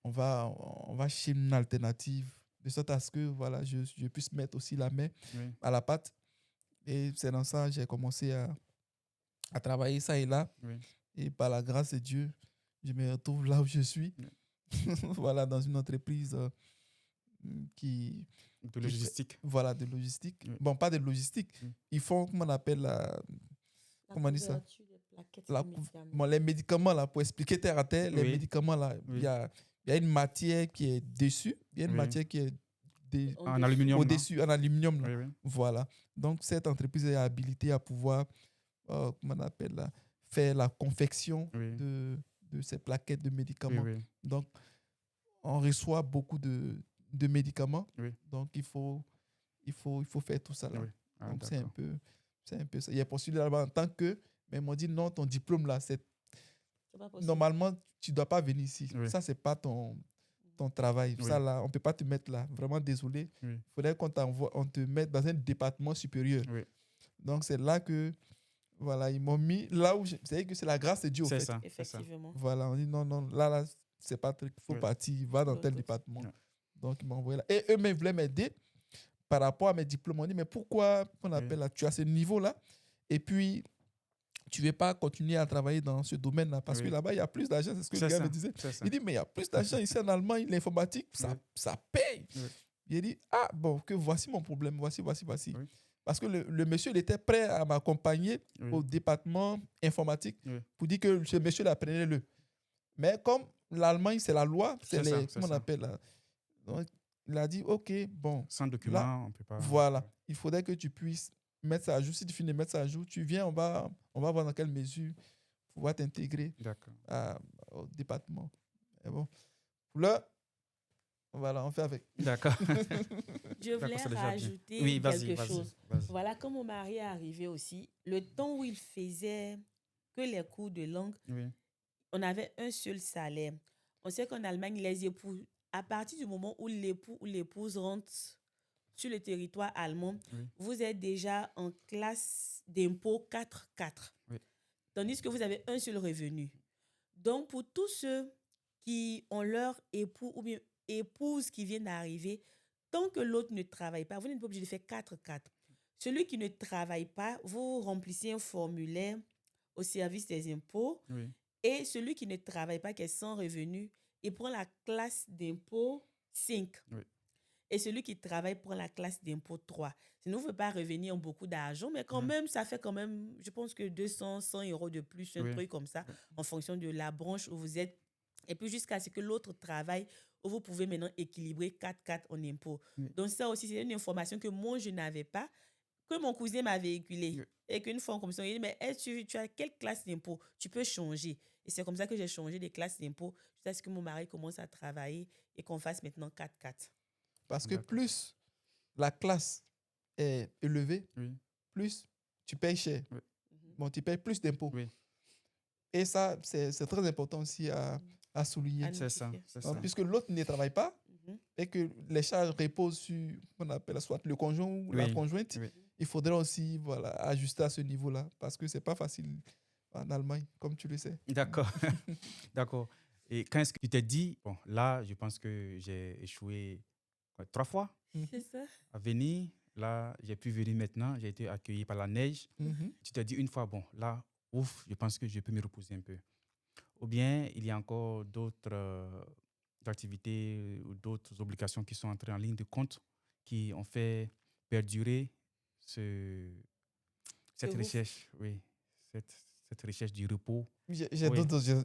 on va chercher une alternative, de sorte à ce que voilà, je puisse mettre aussi la main Oui. à la pâte. Et c'est dans ça que j'ai commencé à travailler ça et là. Oui. Et par la grâce de Dieu, je me retrouve là où je suis. Oui. Voilà, dans une entreprise qui De fait, logistique. voilà, de logistique. Oui. Bon, pas de logistique. Oui. Ils font, comment on appelle comment on dit ça? couverture des plaquettes La de médicaments. bon, les médicaments, là, pour expliquer terre à terre, les Oui. médicaments, là, Oui. il y a une matière qui est dessus, il y a une Oui. matière qui est En aluminium. Non? au-dessus, en aluminium. Là. Oui, oui. Voilà. Donc, cette entreprise est habilitée à pouvoir, comment on appelle là, faire la confection Oui. de ces plaquettes de Oui, médicaments. oui. Donc, on reçoit beaucoup de médicaments. Oui. Donc, il faut faire tout ça là. Oui. Ah, Donc, d'accord. c'est un peu ça. Il y a postulé là-bas en tant que, mais ils m'ont dit non, ton diplôme là, C'est pas possible. normalement, tu ne dois pas venir ici. Oui. Ça, c'est pas ton travail. Oui. Ça, là, on ne peut pas te mettre là. Vraiment désolé. Oui. Il faudrait qu'on on te mette dans un département supérieur. Oui. Donc, c'est là que, voilà, ils m'ont mis là où c'est que c'est la grâce de Dieu, au C'est fait. ça. C'est ça. Effectivement. Voilà, on dit non, non, là, c'est pas truc, il faut Oui. partir, va dans L'autre tel aussi. département. Oui. Donc, ils m'ont envoyé là. Et eux-mêmes voulaient m'aider par rapport à mes diplômes. On dit, mais pourquoi on appelle là, tu as ce niveau-là et puis tu ne veux pas continuer à travailler dans ce domaine-là parce que Oui. là-bas, il y a plus d'argent, c'est ce que le C'est gars ça. me disait. C'est ça. Il dit, mais il y a plus d'argent ici en Allemagne, l'informatique, Oui. ça paye. Oui. Il dit, ah bon, que voici mon problème, voici. Oui. Parce que le monsieur, il était prêt à m'accompagner Oui. au département informatique Oui. pour dire que ce monsieur, là, prenez-le. Mais comme l'Allemagne, c'est la loi, c'est C'est ça, les, c'est comment on ça. appelle là. Donc, il a dit, ok, bon, Sans document, on ne peut pas. voilà, il faudrait que tu puisses mettre ça à jour. Si tu finis de mettre ça à jour, tu viens, on va voir dans quelle mesure pouvoir t'intégrer D'accord. au département. Et bon, là, voilà, on fait avec. Je D'accord. voulais D'accord, c'est déjà bien. rajouter Oui, vas-y, quelque vas-y. chose. Vas-y. Voilà, quand mon mari est arrivé aussi, le temps où il faisait que les cours de langue, Oui. on avait un seul salaire. On sait qu'en Allemagne, les époux, à partir du moment où l'époux ou l'épouse rentre sur le territoire allemand, Oui. vous êtes déjà en classe d'impôt 4-4. Oui. Tandis que vous avez un seul revenu. Donc, pour tous ceux qui ont leur époux ou bien épouse qui viennent d'arriver, tant que l'autre ne travaille pas, vous n'êtes pas obligé de faire 4-4. Celui qui ne travaille pas, vous remplissez un formulaire au service des impôts. Oui. Et celui qui ne travaille pas, qui est sans revenu, il prend la classe d'impôt 5. Oui. Et celui qui travaille prend la classe d'impôt 3. Ça ne vous fait pas revenir en beaucoup d'argent, mais quand même, ça fait quand même, je pense que 200, 100 euros de plus, un Oui. truc comme ça, en fonction de la branche où vous êtes. Et puis jusqu'à ce que l'autre travaille, où vous pouvez maintenant équilibrer 4-4 en impôt. Oui. Donc ça aussi, c'est une information que moi, je n'avais pas, que mon cousin m'a véhiculé. Oui. Et qu'une fois en commission, il dit, mais tu as quelle classe d'impôt? Tu peux changer. Et c'est comme ça que j'ai changé de classe d'impôt jusqu'à ce que mon mari commence à travailler et qu'on fasse maintenant 4-4. Parce que D'accord. plus la classe est élevée, Oui. plus tu payes cher. Oui. Bon, tu payes plus d'impôts. Oui. Et ça, c'est très important aussi à souligner. À C'est ça. notifier. C'est Donc, ça. puisque l'autre ne travaille pas Mhm. et que les charges reposent sur, on appelle soit le conjoint ou la Oui. conjointe, Oui. il faudrait aussi voilà, ajuster à ce niveau-là parce que c'est pas facile en Allemagne, comme tu le sais. D'accord. D'accord. Et quand est-ce que tu t'es dit, bon, là, je pense que j'ai échoué 3 fois C'est ça. à venir. Là, j'ai pu venir maintenant. J'ai été accueilli par la neige. Mhm. Tu t'es dit une fois, bon, là, ouf, je pense que je peux me reposer un peu. Ou bien il y a encore d'autres activités ou d'autres obligations qui sont entrées en ligne de compte qui ont fait perdurer ce, cette vous- recherche, oui, cette recherche du repos. J'ai Oui,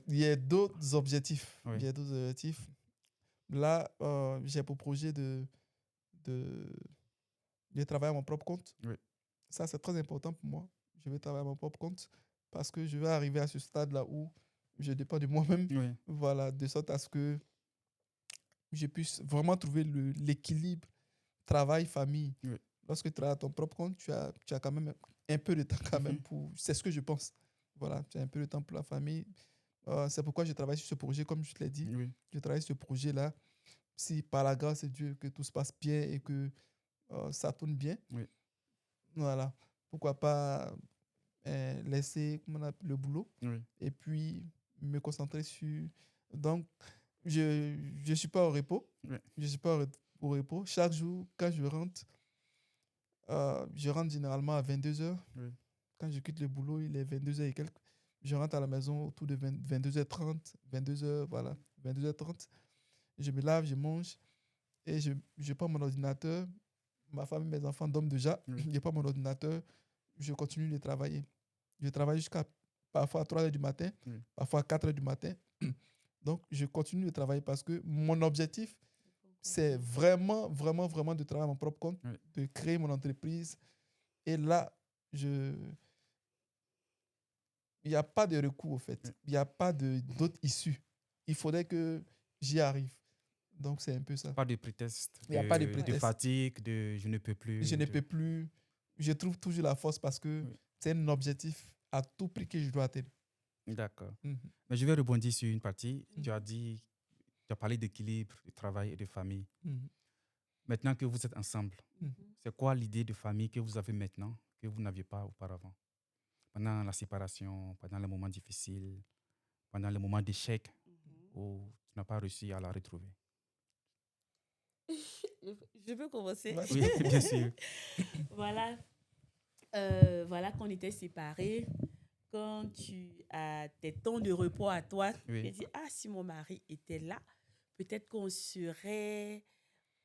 il y a d'autres objectifs. oui, Il y a d'autres objectifs. Là, j'ai pour projet de, de travailler à mon propre compte. oui, Ça, c'est très important pour moi. Je vais travailler à mon propre compte parce que je vais arriver à ce stade-là où je dépends de moi-même. oui, Voilà, de sorte à ce que je puisse vraiment trouver l'équilibre travail-famille. oui. Lorsque tu travailles à ton propre compte, tu as quand même un peu de temps quand même Mhm. pour... C'est ce que je pense. Voilà, tu as un peu de temps pour la famille. C'est pourquoi je travaille sur ce projet, comme je te l'ai dit. Oui, Je travaille sur ce projet-là. Si par la grâce de Dieu que tout se passe bien et que ça tourne bien, oui, voilà. Pourquoi pas laisser comment on appelle, le boulot oui, et puis me concentrer sur... Donc, je ne suis pas au repos. oui, Je suis pas au repos. Chaque jour, quand je rentre généralement à 22h. oui. Quand je quitte le boulot, il est 22h et quelques. Je rentre à la maison autour de 22h30, 22h, voilà, 22h30. Je me lave, je mange et je prends mon ordinateur. Ma femme et mes enfants dorment déjà. Oui. Je prends mon ordinateur, je continue de travailler. Je travaille jusqu'à parfois 3h du matin, Oui. parfois 4h du matin. Donc, je continue de travailler parce que mon objectif, c'est vraiment, vraiment, vraiment de travailler à mon propre compte, Oui. de créer mon entreprise. Et là, il n'y a pas de recours, au fait. Oui. Il n'y a pas d'autre issue. Il faudrait que j'y arrive. Donc, c'est un peu ça. Pas de prétexte, Il n'y a pas de de prétexte. fatigue, de je ne peux plus. Je ne peux plus. Je trouve toujours la force parce que Oui. c'est un objectif à tout prix que je dois atteindre. D'accord. Mhm. Mais je vais rebondir sur une partie. Mhm. Tu as dit, tu as parlé d'équilibre, de travail et de famille. Mhm. Maintenant que vous êtes ensemble, Mhm. c'est quoi l'idée de famille que vous avez maintenant que vous n'aviez pas auparavant? Pendant la séparation, pendant les moments difficiles, pendant les moments d'échec où tu n'as pas réussi à la retrouver. Je peux commencer. Ouais. Oui, bien sûr. Voilà. Voilà qu'on était séparés. Quand tu as tes temps de repos à toi, Oui. tu te dis, ah, si mon mari était là, peut-être qu'on serait...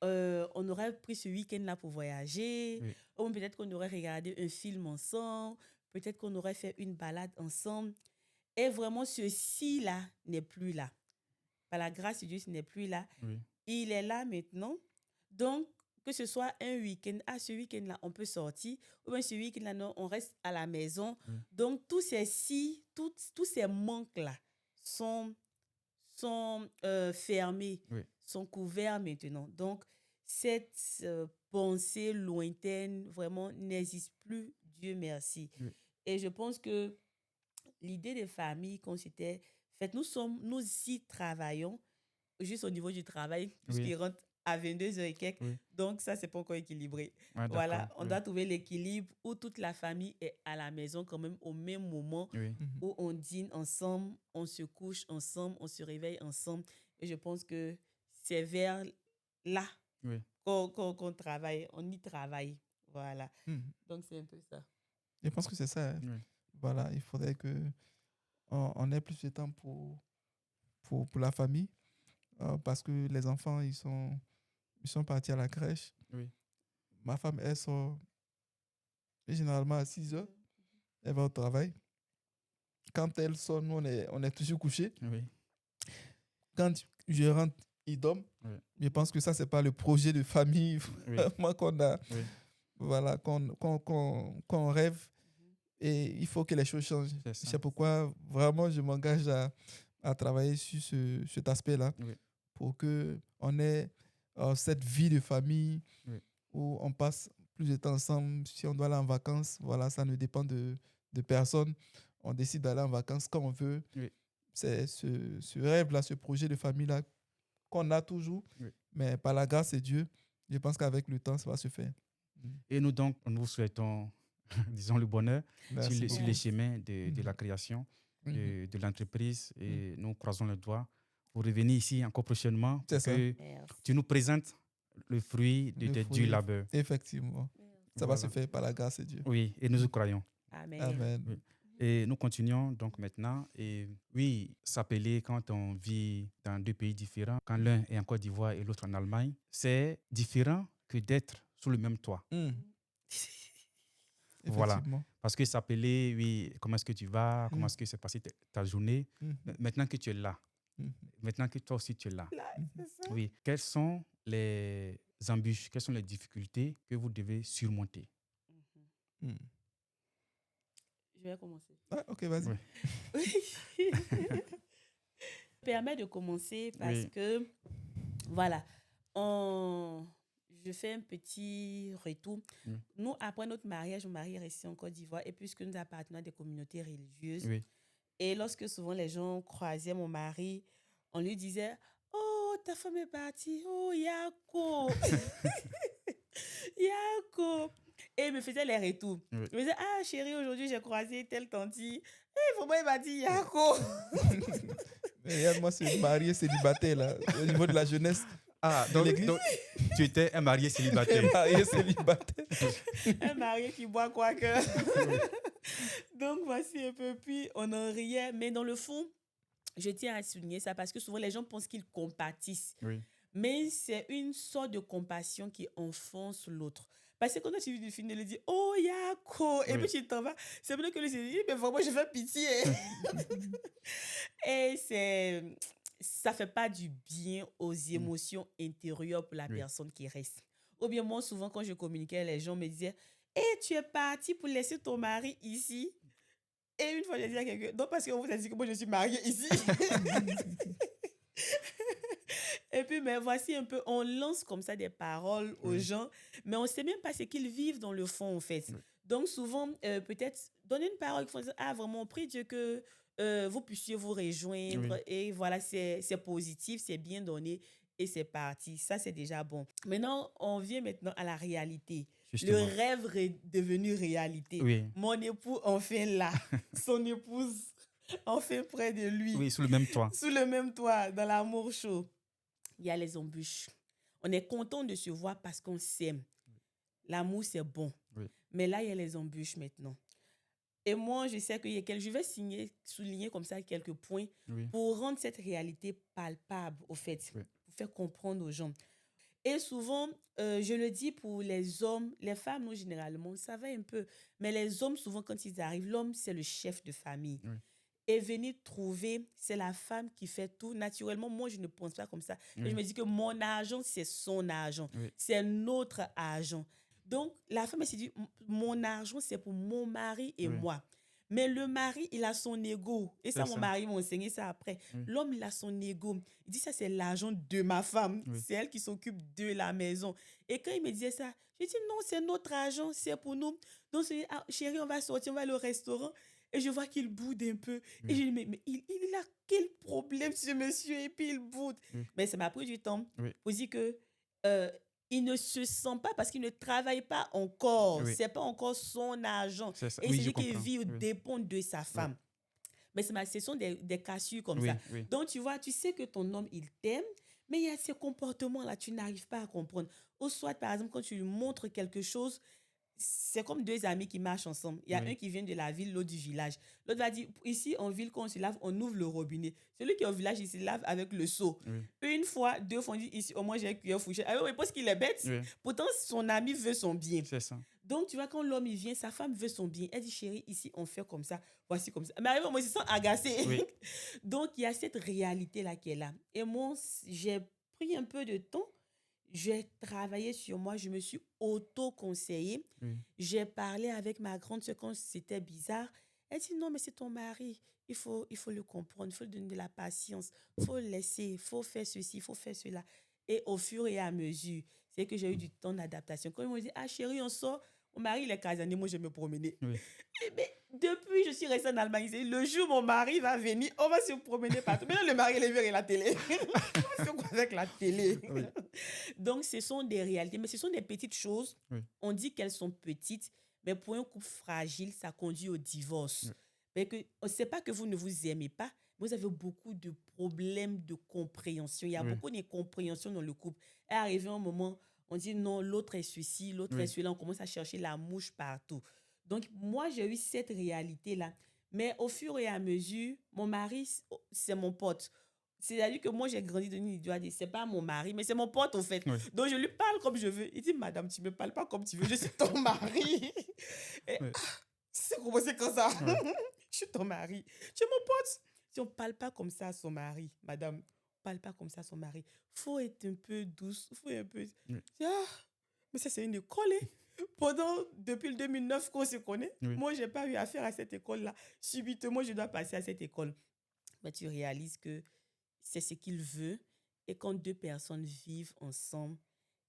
on aurait pris ce week-end-là pour voyager, Oui. ou peut-être qu'on aurait regardé un film ensemble, peut-être qu'on aurait fait une balade ensemble. Et vraiment, ceci-là n'est plus là. Par la grâce de Dieu, ce n'est plus là. Oui. Il est là maintenant. Donc, que ce soit un week-end, ce week-end-là, on peut sortir, ou bien ce week-end-là, non, on reste à la maison. Oui. Donc, tous ces manques-là sont fermés, Oui. sont couverts maintenant. Donc, cette pensée lointaine, vraiment, n'existe plus, Dieu merci. Oui. Et je pense que l'idée des familles qu'on s'était faite, nous y travaillons, juste au niveau du travail, puisqu'il rentre à 22h et quelques. Oui. Donc, ça, c'est pas encore équilibré. Ah, Voilà, d'accord, on oui. doit trouver l'équilibre où toute la famille est à la maison quand même au même moment, Oui. Mhm. où on dîne ensemble, on se couche ensemble, on se réveille ensemble. Et je pense que c'est vers là Oui. qu'on travaille, on y travaille. Voilà. Mhm. Donc, c'est un peu ça. Je pense que c'est ça. Hein. Oui. Voilà, il faudrait que on ait plus de temps pour la famille parce que les enfants, ils sont partis à la crèche. Oui. Ma femme, elle sort généralement à 6h. Elle va au travail. Quand elle sort, nous, on est toujours couchés. Oui. Quand je rentre, ils dorment. Oui. Je pense que ça, c'est pas le projet de famille Oui. vraiment qu'on a. Oui. Voilà, qu'on rêve. Et il faut que les choses changent. C'est ça. C'est pourquoi vraiment je m'engage à travailler sur cet aspect-là Oui. pour qu'on ait cette vie de famille Oui. où on passe plus de temps ensemble. Si on doit aller en vacances, voilà, ça ne dépend de personne. On décide d'aller en vacances quand on veut. Oui. C'est ce rêve-là, ce projet de famille-là qu'on a toujours. Oui. Mais par la grâce de Dieu, je pense qu'avec le temps, ça va se faire. Et nous donc, nous vous souhaitons disons, le bonheur Merci sur beaucoup. les chemins de Mhm. la création, Mhm. de l'entreprise. Et nous croisons les doigts pour revenir ici encore prochainement C'est pour ça. que Merci. tu nous présentes le fruit Le du fruit, labeur. effectivement. Ça va se Voilà. faire par la grâce de Dieu. Oui, et nous y croyons. Amen. Amen. Oui. Et nous continuons donc maintenant. Et oui, s'appeler quand on vit dans deux pays différents, quand l'un est en Côte d'Ivoire et l'autre en Allemagne, c'est différent que d'être sous le même toit. Mm. Voilà. Effectivement. Parce que s'appeler, oui, comment est-ce que tu vas, comment Mm. est-ce que s'est passée ta journée, Mhm. maintenant que tu es là, Mhm. maintenant que toi aussi tu es là, Là, c'est ça. oui, quelles sont les embûches, quelles sont les difficultés que vous devez surmonter? Mhm. Mm. Je vais commencer. Ah, ok, vas-y. Oui. Je me permets de commencer parce Oui. que, voilà, je fais un petit retour. Oui. Nous, après notre mariage, mon mari est resté en Côte d'Ivoire et puisque nous appartenons à des communautés religieuses, Oui. et lorsque souvent les gens croisaient mon mari, on lui disait « Oh, ta femme est partie. Oh, Yako. Yako. » Et il me faisait les retours. Oui. Il me disait « Ah, chérie, aujourd'hui, j'ai croisé telle tantie. Et vraiment, il m'a dit Yako. » Mais regarde, moi, c'est marié célibataire, là, au niveau de la jeunesse Ah, de donc, l'église. donc, tu étais un marié célibataire. Marié célibataire. Un marié qui boit quoi que. Donc, voici un peu. Puis, on en riait. Mais dans le fond, je tiens à souligner ça parce que souvent, les gens pensent qu'ils compatissent. Oui. Mais c'est une sorte de compassion qui enfonce l'autre. Parce que quand tu finis du film, il dit « Oh, Yako !» Et Oui. puis tu t'en vas. C'est vrai que lui s'est dit « Mais vraiment, je fais pitié. » Et ça fait pas du bien aux émotions intérieures pour la Oui. personne qui reste. Ou bien moi, souvent, quand je communiquais, les gens me disaient « Eh, tu es parti pour laisser ton mari ici ?» Et une fois, j'ai dit à quelqu'un « Non, parce qu'on vous a dit que moi, je suis mariée ici. » Et puis, mais voici un peu, on lance comme ça des paroles aux Oui. gens, mais on ne sait même pas ce qu'ils vivent dans le fond, en fait. Oui. Donc, souvent, peut-être donner une parole qui font dire, ah, vraiment, prie Dieu que vous puissiez vous rejoindre. Oui. Et voilà, c'est positif, c'est bien donné et c'est parti. Ça, c'est déjà bon. Maintenant, on vient maintenant à la réalité. Justement. Le rêve est devenu réalité. Oui. Mon époux, enfin là. Son épouse, enfin près de lui. Oui, sous le même toit. Sous le même toit, dans l'amour chaud. Il y a les embûches. On est content de se voir parce qu'on s'aime. L'amour, c'est bon. Oui. Mais là, il y a les embûches maintenant. Et moi, je sais que je vais souligner comme ça quelques points Oui. pour rendre cette réalité palpable, au fait, Oui. pour faire comprendre aux gens. Et souvent, je le dis pour les hommes, les femmes, nous, généralement, ça va un peu. Mais les hommes, souvent, quand ils arrivent, l'homme, c'est le chef de famille. Oui. Et venir trouver, c'est la femme qui fait tout. Naturellement, moi, je ne pense pas comme ça. Oui. Je me dis que mon argent, c'est son argent. Oui. C'est notre argent. Donc, la femme, elle s'est dit, mon argent, c'est pour mon mari et Oui. moi. Mais le mari, il a son ego. Et ça, C'est mon ça. mari m'a enseigné ça après. Oui. L'homme, il a son ego. Il dit, ça, c'est l'argent de ma femme. Oui. C'est elle qui s'occupe de la maison. Et quand il me disait ça, j'ai dit, non, c'est notre argent, c'est pour nous. Donc, je dis, ah, chérie, on va sortir, on va aller au restaurant. Et je vois qu'il boude un peu. Oui. Et je dis, mais il a quel problème, ce monsieur? Et puis, il boude. Oui. Mais ça m'a pris du temps Oui. pour dire que il ne se sent pas parce qu'il ne travaille pas encore. Oui. Ce n'est pas encore son argent. C'est ça. Et Oui, c'est je dit qu'il comprends. vit Oui. dépend de sa femme. Mais ce sont des cassures comme Oui. ça. Oui. Donc, tu vois, tu sais que ton homme, il t'aime, mais il y a ces comportements-là, tu n'arrives pas à comprendre. Ou soit, par exemple, quand tu lui montres quelque chose, c'est comme deux amis qui marchent ensemble. Il y a Oui. un qui vient de la ville, l'autre du village. L'autre va dire, ici, en ville, quand on se lave, on ouvre le robinet. Celui qui est au village, il se lave avec le seau. Oui. Une fois, deux fois, on dit, ici, au moins, j'ai un cuillère fourchette. Ah oui, parce qu'il est bête. Oui. Pourtant, son ami veut son bien. C'est ça. Donc, tu vois, quand l'homme, il vient, sa femme veut son bien. Elle dit, chérie, ici, on fait comme ça, voici comme ça. Mais arrive, moi, je me sens agacée. Oui. Donc, il y a cette réalité-là qui est là. Et moi, j'ai pris un peu de temps. J'ai travaillé sur moi, je me suis auto-conseillée. Oui. J'ai parlé avec ma grande sœur quand c'était bizarre. Elle dit, non, mais c'est ton mari. Il faut le comprendre, il faut lui donner de la patience. Il faut le laisser, il faut faire ceci, il faut faire cela. Et au fur et à mesure, c'est que j'ai eu du temps d'adaptation. Quand ils m'ont dit, ah chérie, on sort, mon mari, il est casanier, moi, je vais me promener. Oui. Mais depuis, je suis restée en Allemagne. Le jour où mon mari va venir, on va se promener partout. Maintenant, le mari, il est vers la télé. On fait quoi avec la télé? Oui. Donc, ce sont des réalités, mais ce sont des petites choses. Oui. On dit qu'elles sont petites, Mais pour un couple fragile, ça conduit au divorce. Oui. Mais ce n'est pas que vous ne vous aimez pas, vous avez beaucoup de problèmes de compréhension. Il y a Oui. beaucoup d'incompréhension dans le couple. Et arrivé un moment, on dit non, l'autre est ceci, l'autre est Oui. celui-là. On commence à chercher la mouche partout. Donc, moi, j'ai eu cette réalité-là. Mais au fur et à mesure, mon mari, c'est mon pote. C'est-à-dire que moi, j'ai grandi dans une idée, c'est pas mon mari, mais c'est mon pote, au fait. Oui. Donc, je lui parle comme je veux. Il dit, madame, tu me parles pas comme tu veux, je suis ton mari. Et, Oui. c'est commencé comme ça. Oui. Je suis ton mari. Tu es mon pote. Si on ne parle pas comme ça à son mari, madame, on ne parle pas comme ça à son mari. Il faut être un peu douce. Faut un peu... Oui. Ah, mais ça, c'est une école. Depuis le 2009 qu'on se connaît, Oui. moi, je n'ai pas eu affaire à cette école-là. Subitement, je dois passer à cette école. Mais tu réalises que c'est ce qu'il veut. Et quand deux personnes vivent ensemble,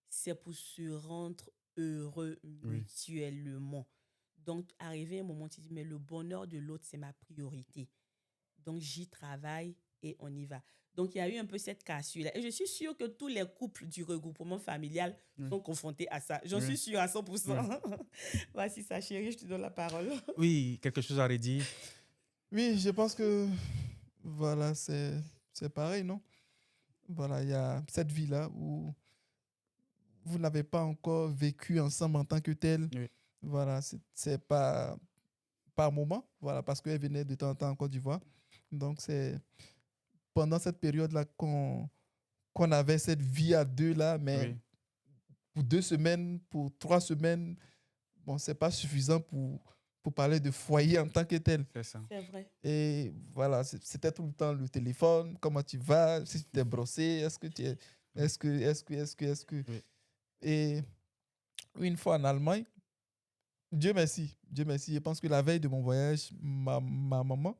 c'est pour se rendre heureux mutuellement. Donc, arrivé un moment, tu dis, mais le bonheur de l'autre, c'est ma priorité. Donc, j'y travaille et on y va. Donc, il y a eu un peu cette cassure-là. Et je suis sûre que tous les couples du regroupement familial sont confrontés à ça. J'en suis sûre à 100%. Voici ça, chérie, je te donne la parole. Oui, quelque chose à redire. Oui, je pense que voilà, c'est pareil, non? Voilà, il y a cette vie-là où vous n'avez pas encore vécu ensemble en tant que tel. Oui. Voilà, c'est pas par moment, voilà, parce qu'elle venait de temps en temps en Côte d'Ivoire. Donc, c'est pendant cette période-là qu'on avait cette vie à deux là, mais pour 2 semaines, pour 3 semaines, bon, c'est pas suffisant pour parler de foyer en tant que tel. C'est ça. C'est vrai. Et voilà, c'était tout le temps le téléphone, comment tu vas, si tu t'es brossé, est-ce que tu es, est-ce que. Oui. Et une fois en Allemagne, Dieu merci, je pense que la veille de mon voyage, ma maman,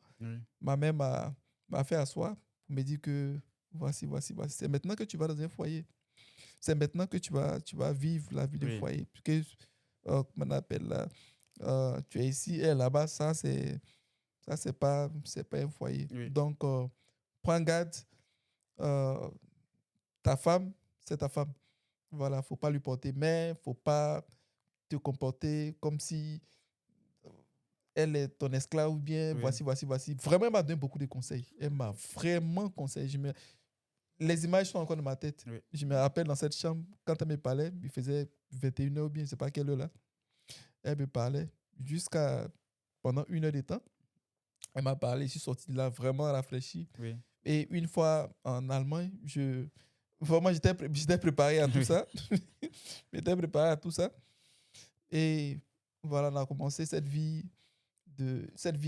ma mère m'a fait asseoir pour me dire que voici, c'est maintenant que tu vas dans un foyer. C'est maintenant que tu vas vivre la vie de foyer. Parce que, comment on appelle là, tu es ici et là-bas, ça, c'est pas un foyer. Oui. Donc, prends garde, ta femme, c'est ta femme. Voilà, faut pas lui porter main, faut pas te comporter comme si elle est ton esclave ou bien voici. Vraiment, elle m'a donné beaucoup de conseils. Elle m'a vraiment conseillé. Les images sont encore dans ma tête. Oui. Je me rappelle dans cette chambre, quand elle me parlait, il faisait 21h ou bien, je ne sais pas quelle heure là. Elle me parlait jusqu'à pendant 1 heure de temps. Elle m'a parlé, je suis sorti de là vraiment rafraîchi. Oui. Et une fois en Allemagne, vraiment, j'étais préparé à tout ça. J'étais préparé à tout ça. Et voilà, on a commencé cette vie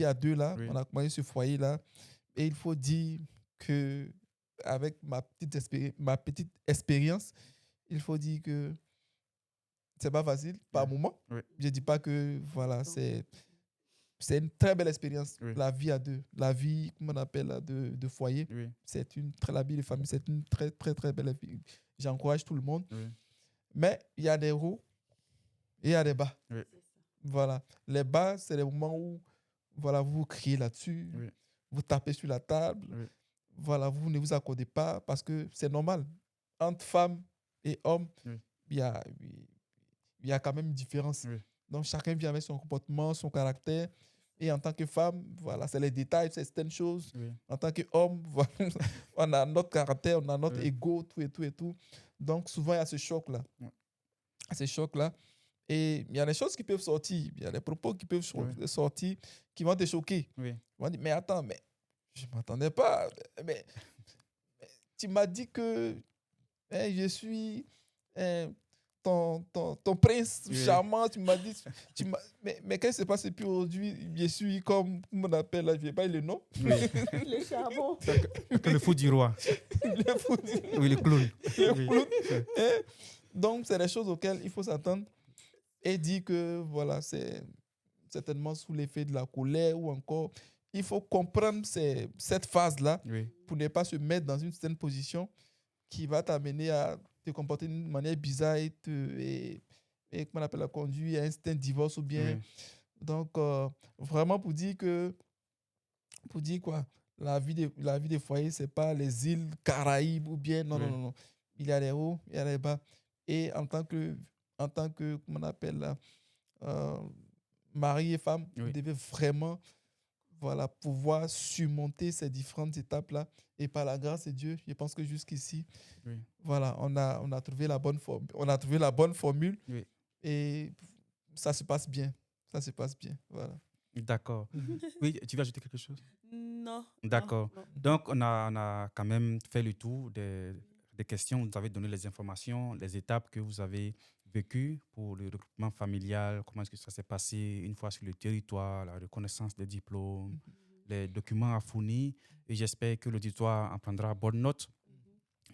à deux là. Oui. On a commencé ce foyer là. Et il faut dire que avec ma petite expérience, il faut dire que c'est pas facile par moment. Oui. Je dis pas que voilà, c'est une très belle expérience. Oui. La vie à deux, la vie, comment on appelle là, de foyer. Oui. La vie de famille, c'est une très, très, très belle vie. J'encourage tout le monde. Oui. Mais il y a des hauts et il y a des bas. Oui. Voilà. Les bas, c'est les moments où voilà, vous criez là-dessus, Oui. vous tapez sur la table. Oui. Voilà, vous ne vous accordez pas parce que c'est normal. Entre femmes et hommes, Oui. il y a quand même une différence. Oui. Donc, chacun vient avec son comportement, son caractère. Et en tant que femme, voilà, c'est les détails, c'est certaines choses. Oui. En tant qu'homme, voilà, on a notre caractère, on a notre Oui. ego, tout. Donc, souvent, il y a ce choc-là. Oui. Ces chocs-là. Et il y a des choses qui peuvent sortir. Il y a des propos qui peuvent sortir, qui vont te choquer. Oui. Ils vont dire, mais attends, mais je ne m'attendais pas. Mais tu m'as dit que je suis ton prince charmant. Tu m'as dit, mais qu'est-ce qui se passe? Et puis aujourd'hui, je suis comme on appelle là, je ne vais pas le nom. Oui. Le charbon. Le fou du roi. Le fou du roi. Oui, le clown. Le clown. Donc, c'est des choses auxquelles il faut s'attendre et dire que voilà, c'est certainement sous l'effet de la colère ou encore. Il faut comprendre cette phase-là pour ne pas se mettre dans une certaine position qui va t'amener à te comporter d'une manière bizarre et comment on appelle la conduite à un certain divorce ou bien. Donc, vraiment pour dire quoi, la vie des foyers, ce n'est pas les îles Caraïbes ou bien, non. Il y a les hauts, il y a les bas. Et en tant que comment on appelle là, mari et femme, vous Oui. devez vraiment voilà, pouvoir surmonter ces différentes étapes-là. Et par la grâce de Dieu, je pense que jusqu'ici, Oui. voilà, on a trouvé la bonne on a trouvé la bonne formule Oui. et ça se passe bien. Ça se passe bien. Voilà. D'accord. Mhm. Oui, tu veux ajouter quelque chose? Non, D'accord. non. Donc, on a quand même fait le tour des questions. Vous avez donné les informations, les étapes que vous avez vécues pour le regroupement familial, comment est-ce que ça s'est passé une fois sur le territoire, la reconnaissance des diplômes, les documents à fournir. Et j'espère que l'auditoire en prendra bonne note.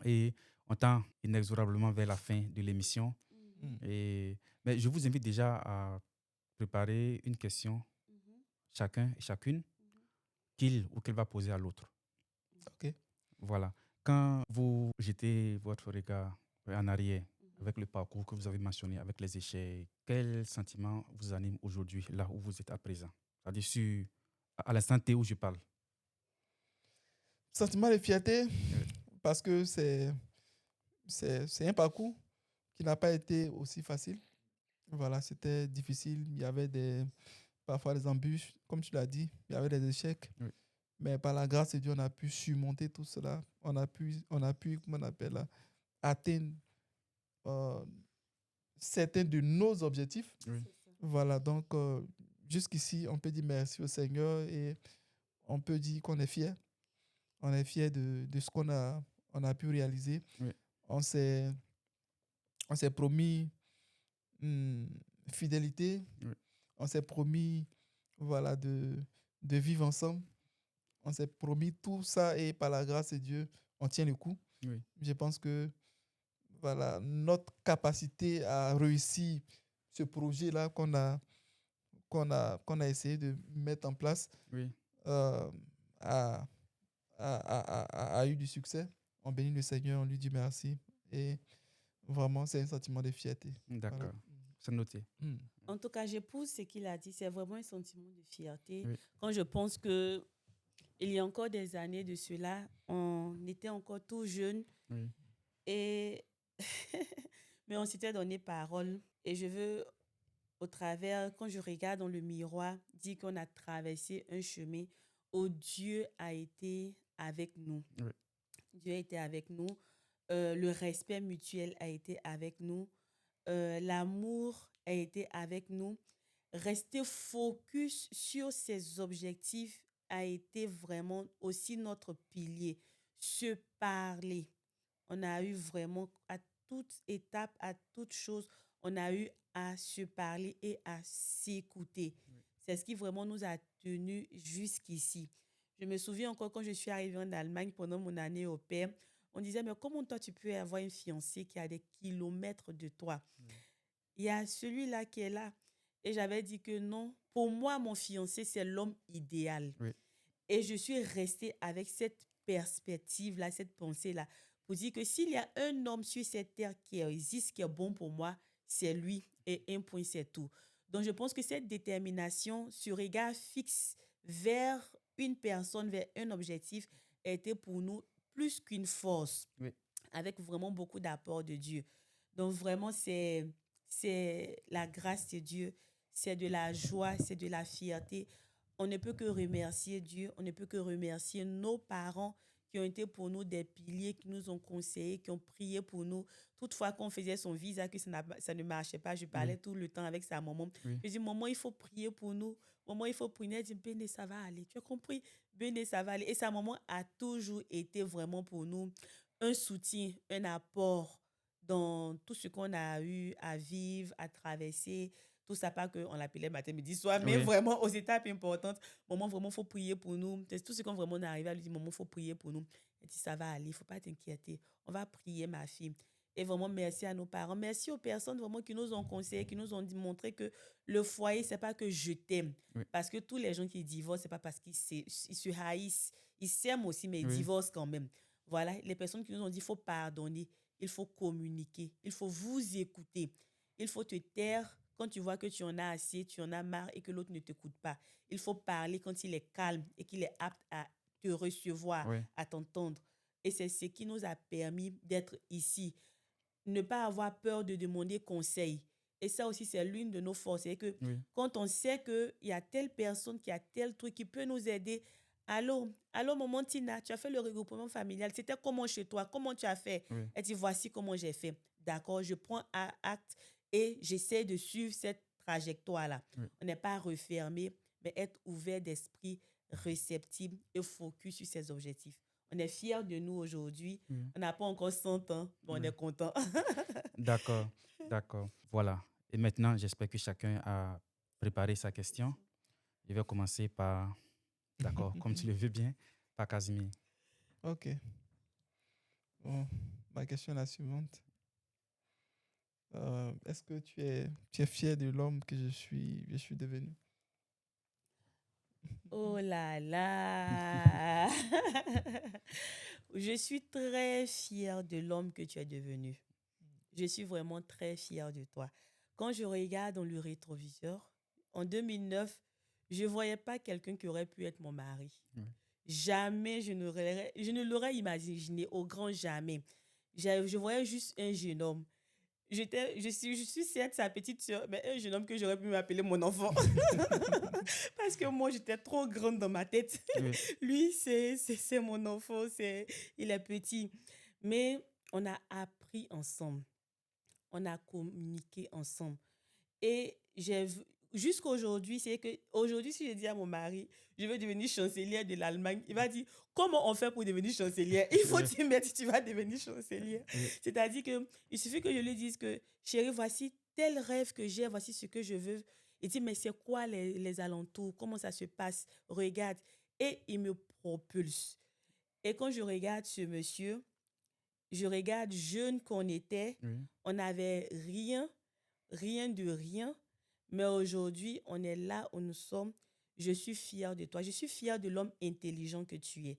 Et on tend inexorablement vers la fin de l'émission. Mhm. Mais je vous invite déjà à préparer une question, chacun et chacune, qu'il ou qu'elle va poser à l'autre. OK. Voilà. Quand vous jetez votre regard en arrière, avec le parcours que vous avez mentionné, avec les échecs, quel sentiment vous anime aujourd'hui, là où vous êtes à présent? C'est-à-dire à l'instant T où je parle. Sentiment de fierté, parce que c'est un parcours qui n'a pas été aussi facile. Voilà, c'était difficile. Il y avait parfois des embûches, comme tu l'as dit, il y avait des échecs. Oui. Mais par la grâce de Dieu, on a pu surmonter tout cela. On a pu comment on appelle là, atteindre euh, certains de nos objectifs. Oui. C'est ça. Voilà, donc jusqu'ici, on peut dire merci au Seigneur et on peut dire qu'on est fier. On est fier de ce on a pu réaliser. Oui. On s'est promis hum, fidélité. Oui. On s'est promis voilà, de vivre ensemble. On s'est promis tout ça et par la grâce de Dieu, on tient le coup. Oui. Je pense que voilà, notre capacité à réussir ce projet-là qu'on a essayé de mettre en place Oui. euh, a, a eu du succès. On bénit le Seigneur, on lui dit merci. Et vraiment, c'est un sentiment de fierté. Voilà. D'accord. C'est noté. En tout cas, j'épouse ce qu'il a dit. C'est vraiment un sentiment de fierté. Oui. Quand je pense que il y a encore des années de cela, on était encore tout jeunes Oui. et mais on s'était donné parole. Et je veux, au travers, quand je regarde dans le miroir, dire qu'on a traversé un chemin où Dieu a été avec nous. Oui. Dieu a été avec nous. Le respect mutuel a été avec nous. L'amour a été avec nous. Rester focus sur ses objectifs a été vraiment aussi notre pilier. Se parler. On a eu vraiment à toute étape, à toute chose, on a eu à se parler et à s'écouter. C'est ce qui vraiment nous a tenus jusqu'ici. Je me souviens encore quand je suis arrivée en Allemagne pendant mon année au père, on disait, mais comment toi tu peux avoir une fiancée qui a des kilomètres de toi? Il y a celui-là qui est là. Et j'avais dit que non, pour moi, mon fiancé, c'est l'homme idéal. Oui. Et je suis restée avec cette perspective-là, cette pensée-là, pour dire que s'il y a un homme sur cette terre qui existe, qui est bon pour moi, c'est lui. Et un point, c'est tout. Donc, je pense que cette détermination, ce regard fixe vers une personne, vers un objectif, était pour nous plus qu'une force, Oui. avec vraiment beaucoup d'apport de Dieu. Donc, vraiment, c'est la grâce de Dieu, c'est de la joie, c'est de la fierté. On ne peut que remercier Dieu, on ne peut que remercier nos parents qui ont été pour nous des piliers, qui nous ont conseillés, qui ont prié pour nous. Toutefois, quand on faisait son visa, que ça ne marchait pas, je parlais Oui. tout le temps avec sa maman. Oui. Je dis, maman, il faut prier pour nous. Maman, il faut prier. Elle dit, Béné, ça va aller. Tu as compris? Béné, ça va aller. Et sa maman a toujours été vraiment pour nous un soutien, un apport dans tout ce qu'on a eu à vivre, à traverser. Tout ça, pas qu'on l'appelait matin, midi, soir, mais Oui. vraiment aux étapes importantes. Maman, vraiment, il faut prier pour nous. C'est tout ce qu'on vraiment est arrivé à lui dire, maman, il faut prier pour nous. Elle dit, ça va aller, il ne faut pas t'inquiéter. On va prier, ma fille. Et vraiment, merci à nos parents. Merci aux personnes vraiment qui nous ont conseillé, qui nous ont montré que le foyer, ce n'est pas que je t'aime. Oui. Parce que tous les gens qui divorcent, ce n'est pas parce qu'ils se haïssent. Ils s'aiment aussi, mais ils Oui. divorcent quand même. Voilà, les personnes qui nous ont dit, il faut pardonner, il faut communiquer, il faut vous écouter. Il faut te taire quand tu vois que tu en as assez, tu en as marre et que l'autre ne t'écoute pas. Il faut parler quand il est calme et qu'il est apte à te recevoir, Oui. à t'entendre. Et c'est ce qui nous a permis d'être ici. Ne pas avoir peur de demander conseil. Et ça aussi, c'est l'une de nos forces. C'est que Oui. quand on sait qu'il y a telle personne qui a tel truc qui peut nous aider, allô, maman Tina, tu as fait le regroupement familial. C'était comment chez toi? Comment tu as fait? Oui. Elle dit, voici comment j'ai fait. D'accord, je prends acte et j'essaie de suivre cette trajectoire-là. Oui. On n'est pas refermé, mais être ouvert d'esprit, réceptible et focus sur ses objectifs. On est fiers de nous aujourd'hui. Oui. On n'a pas encore 100 ans, mais on Oui. est content. D'accord, d'accord. Voilà. Et maintenant, j'espère que chacun a préparé sa question. Je vais commencer par, d'accord, comme tu le veux bien, par Casimir. Ok. Bon, ma question est la suivante. Est-ce que tu es fier de l'homme que je suis devenu? Oh là là! Je suis très fière de l'homme que tu es devenu. Je suis vraiment très fière de toi. Quand je regarde dans le rétroviseur, en 2009, je ne voyais pas quelqu'un qui aurait pu être mon mari. Oui. Jamais je ne l'aurais imaginé, au grand jamais. Je voyais juste un jeune homme. Je suis certes sa petite sœur, mais un jeune homme que j'aurais pu m'appeler mon enfant. Parce que moi, j'étais trop grande dans ma tête. Oui. Lui, c'est mon enfant, il est petit. Mais on a appris ensemble. On a communiqué ensemble. Et jusqu'à aujourd'hui, c'est que aujourd'hui, si je dis à mon mari, je veux devenir chancelière de l'Allemagne, il va dire, comment on fait pour devenir chancelière? Il faut Oui. t'y mettre, tu vas devenir chancelière. Oui. C'est-à-dire qu'il suffit que je lui dise que, chérie, voici tel rêve que j'ai, voici ce que je veux. Il dit, mais c'est quoi les alentours? Comment ça se passe? Regarde. Et il me propulse. Et quand je regarde ce monsieur, je regarde jeune qu'on était, Oui. on n'avait rien de rien, mais aujourd'hui, on est là où nous sommes. Je suis fière de toi. Je suis fière de l'homme intelligent que tu es.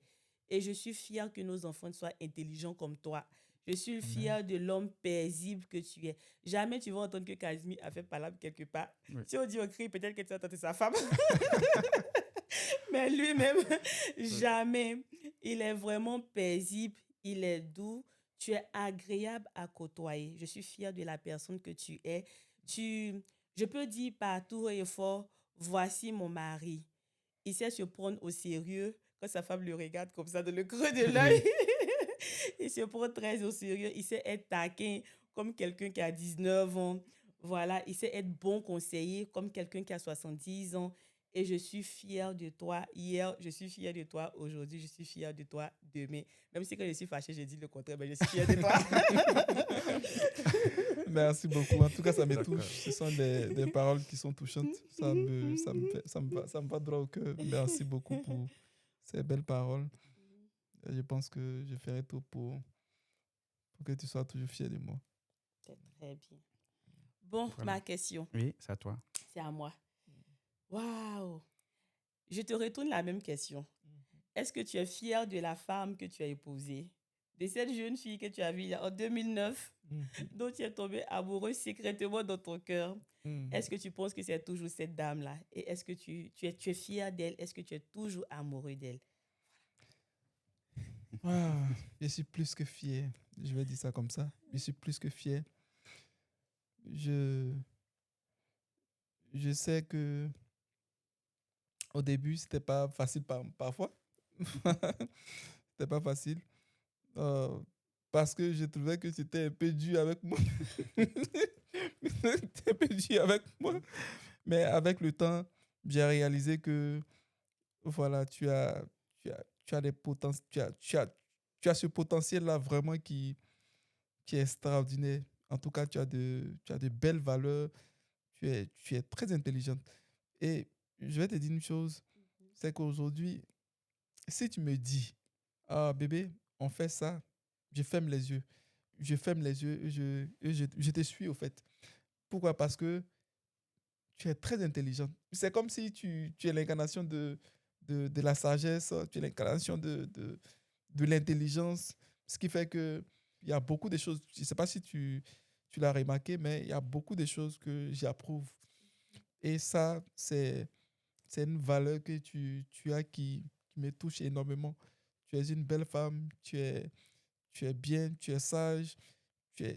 Et je suis fière que nos enfants soient intelligents comme toi. Je suis fière de l'homme paisible que tu es. Jamais tu vas entendre que Casimir a fait palabre quelque part. Oui. Si on dit au cri, peut-être que tu vas entendre sa femme. Mais lui-même, jamais. Il est vraiment paisible, il est doux, tu es agréable à côtoyer. Je suis fière de la personne que tu es. Je peux dire partout et fort, voici mon mari. Il sait se prendre au sérieux quand sa femme le regarde comme ça dans le creux de l'œil. Il se prend très au sérieux. Il sait être taquin comme quelqu'un qui a 19 ans. Voilà, il sait être bon conseiller comme quelqu'un qui a 70 ans. Et je suis fière de toi hier, je suis fière de toi aujourd'hui, je suis fière de toi demain. Même si quand je suis fâchée, je dis le contraire, mais je suis fière de toi. Merci beaucoup. En tout cas, ça me D'accord. touche. Ce sont des paroles qui sont touchantes. Ça me va droit au cœur. Merci beaucoup pour ces belles paroles. Et je pense que je ferai tout pour que tu sois toujours fier de moi. C'est très bien. Bon, Voilà. ma question, Oui, c'est à toi. c'est à moi. Waouh! Je te retourne la même question. Est-ce que tu es fière de la femme que tu as épousée? De cette jeune fille que tu as vue en 2009, dont tu es tombé amoureux secrètement dans ton cœur? Est-ce que tu penses que c'est toujours cette dame-là? Et est-ce que tu es fier d'elle? Est-ce que tu es toujours amoureux d'elle? Ah, je suis plus que fier. Je vais dire ça comme ça. Je suis plus que fier. Je sais que au début, c'était pas facile parfois. C'était pas facile. Parce que je trouvais que c'était un peu dur avec moi. C'était un peu dur avec moi. Mais avec le temps, j'ai réalisé que voilà, tu as des tu as ce potentiel-là vraiment qui est extraordinaire. En tout cas, tu as de belles valeurs. Tu es très intelligente. Et je vais te dire une chose, c'est qu'aujourd'hui, si tu me dis, ah bébé, on fait ça, je ferme les yeux. Je ferme les yeux je te suis au fait. Pourquoi? Parce que tu es très intelligente. C'est comme si tu es l'incarnation de la sagesse, tu es l'incarnation de l'intelligence, ce qui fait que il y a beaucoup de choses, je ne sais pas si tu l'as remarqué, mais il y a beaucoup de choses que j'approuve. Et ça, c'est une valeur que tu as qui me touche énormément. Tu es une belle femme, tu es bien, tu es sage,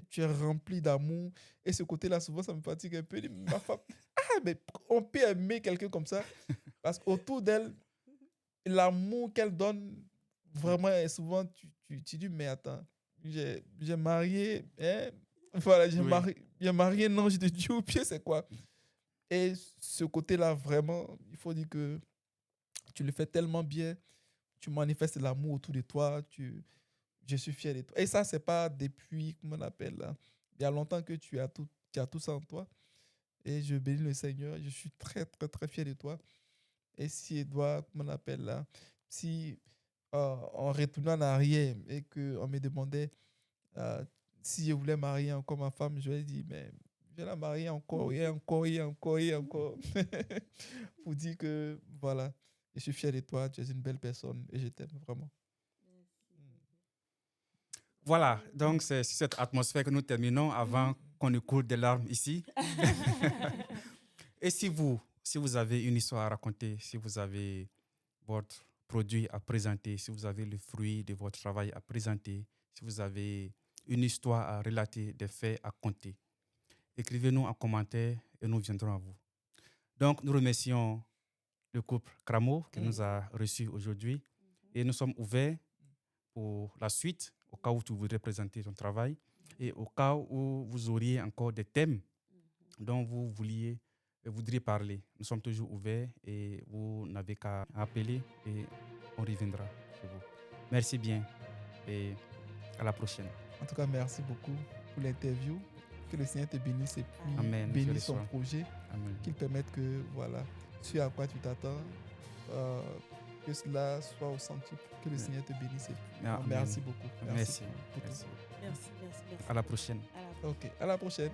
tu es rempli d'amour. Et ce côté-là, souvent, ça me fatigue un peu. Ma femme, mais on peut aimer quelqu'un comme ça. Parce qu'autour d'elle, l'amour qu'elle donne, vraiment, et souvent, tu dis, mais attends, j'ai marié, hein? Voilà, Oui. j'ai marié un ange de Dieu au pied, c'est quoi? Et ce côté-là, vraiment, il faut dire que tu le fais tellement bien, tu manifestes l'amour autour de toi, je suis fier de toi. Et ça, c'est pas depuis, comment on appelle là, il y a longtemps que tu as tout ça en toi. Et je bénis le Seigneur, je suis très, très, très fier de toi. Et si Edouard, comment on appelle là, si en retournant en arrière et qu'on me demandait euh, si je voulais marier encore ma femme, je lui ai dit, mais je vais la marier encore et encore et encore et encore. Pour dire que, voilà, je suis fier de toi, tu es une belle personne et je t'aime vraiment. Voilà, donc c'est sur cette atmosphère que nous terminons avant qu'on ne coule des larmes ici. Et si vous avez une histoire à raconter, si vous avez votre produit à présenter, si vous avez le fruit de votre travail à présenter, si vous avez une histoire à relater, des faits à compter, écrivez-nous en commentaire et nous viendrons à vous. Donc, nous remercions le couple Cramo qui nous a reçus aujourd'hui et nous sommes ouverts pour la suite, au cas où tu voudrais présenter ton travail et au cas où vous auriez encore des thèmes dont vous voudriez parler. Nous sommes toujours ouverts et vous n'avez qu'à appeler et on reviendra chez vous. Merci bien et à la prochaine. En tout cas, merci beaucoup pour l'interview. Que le Seigneur te bénisse et puis Amen. bénisse son projet. Amen. Qu'il permette que, voilà, ce à quoi tu t'attends, que cela soit au centuple. Que le Seigneur te bénisse. Et puis, Amen. merci beaucoup. Merci. Pour tout. Merci. À la prochaine. Ok, à la prochaine.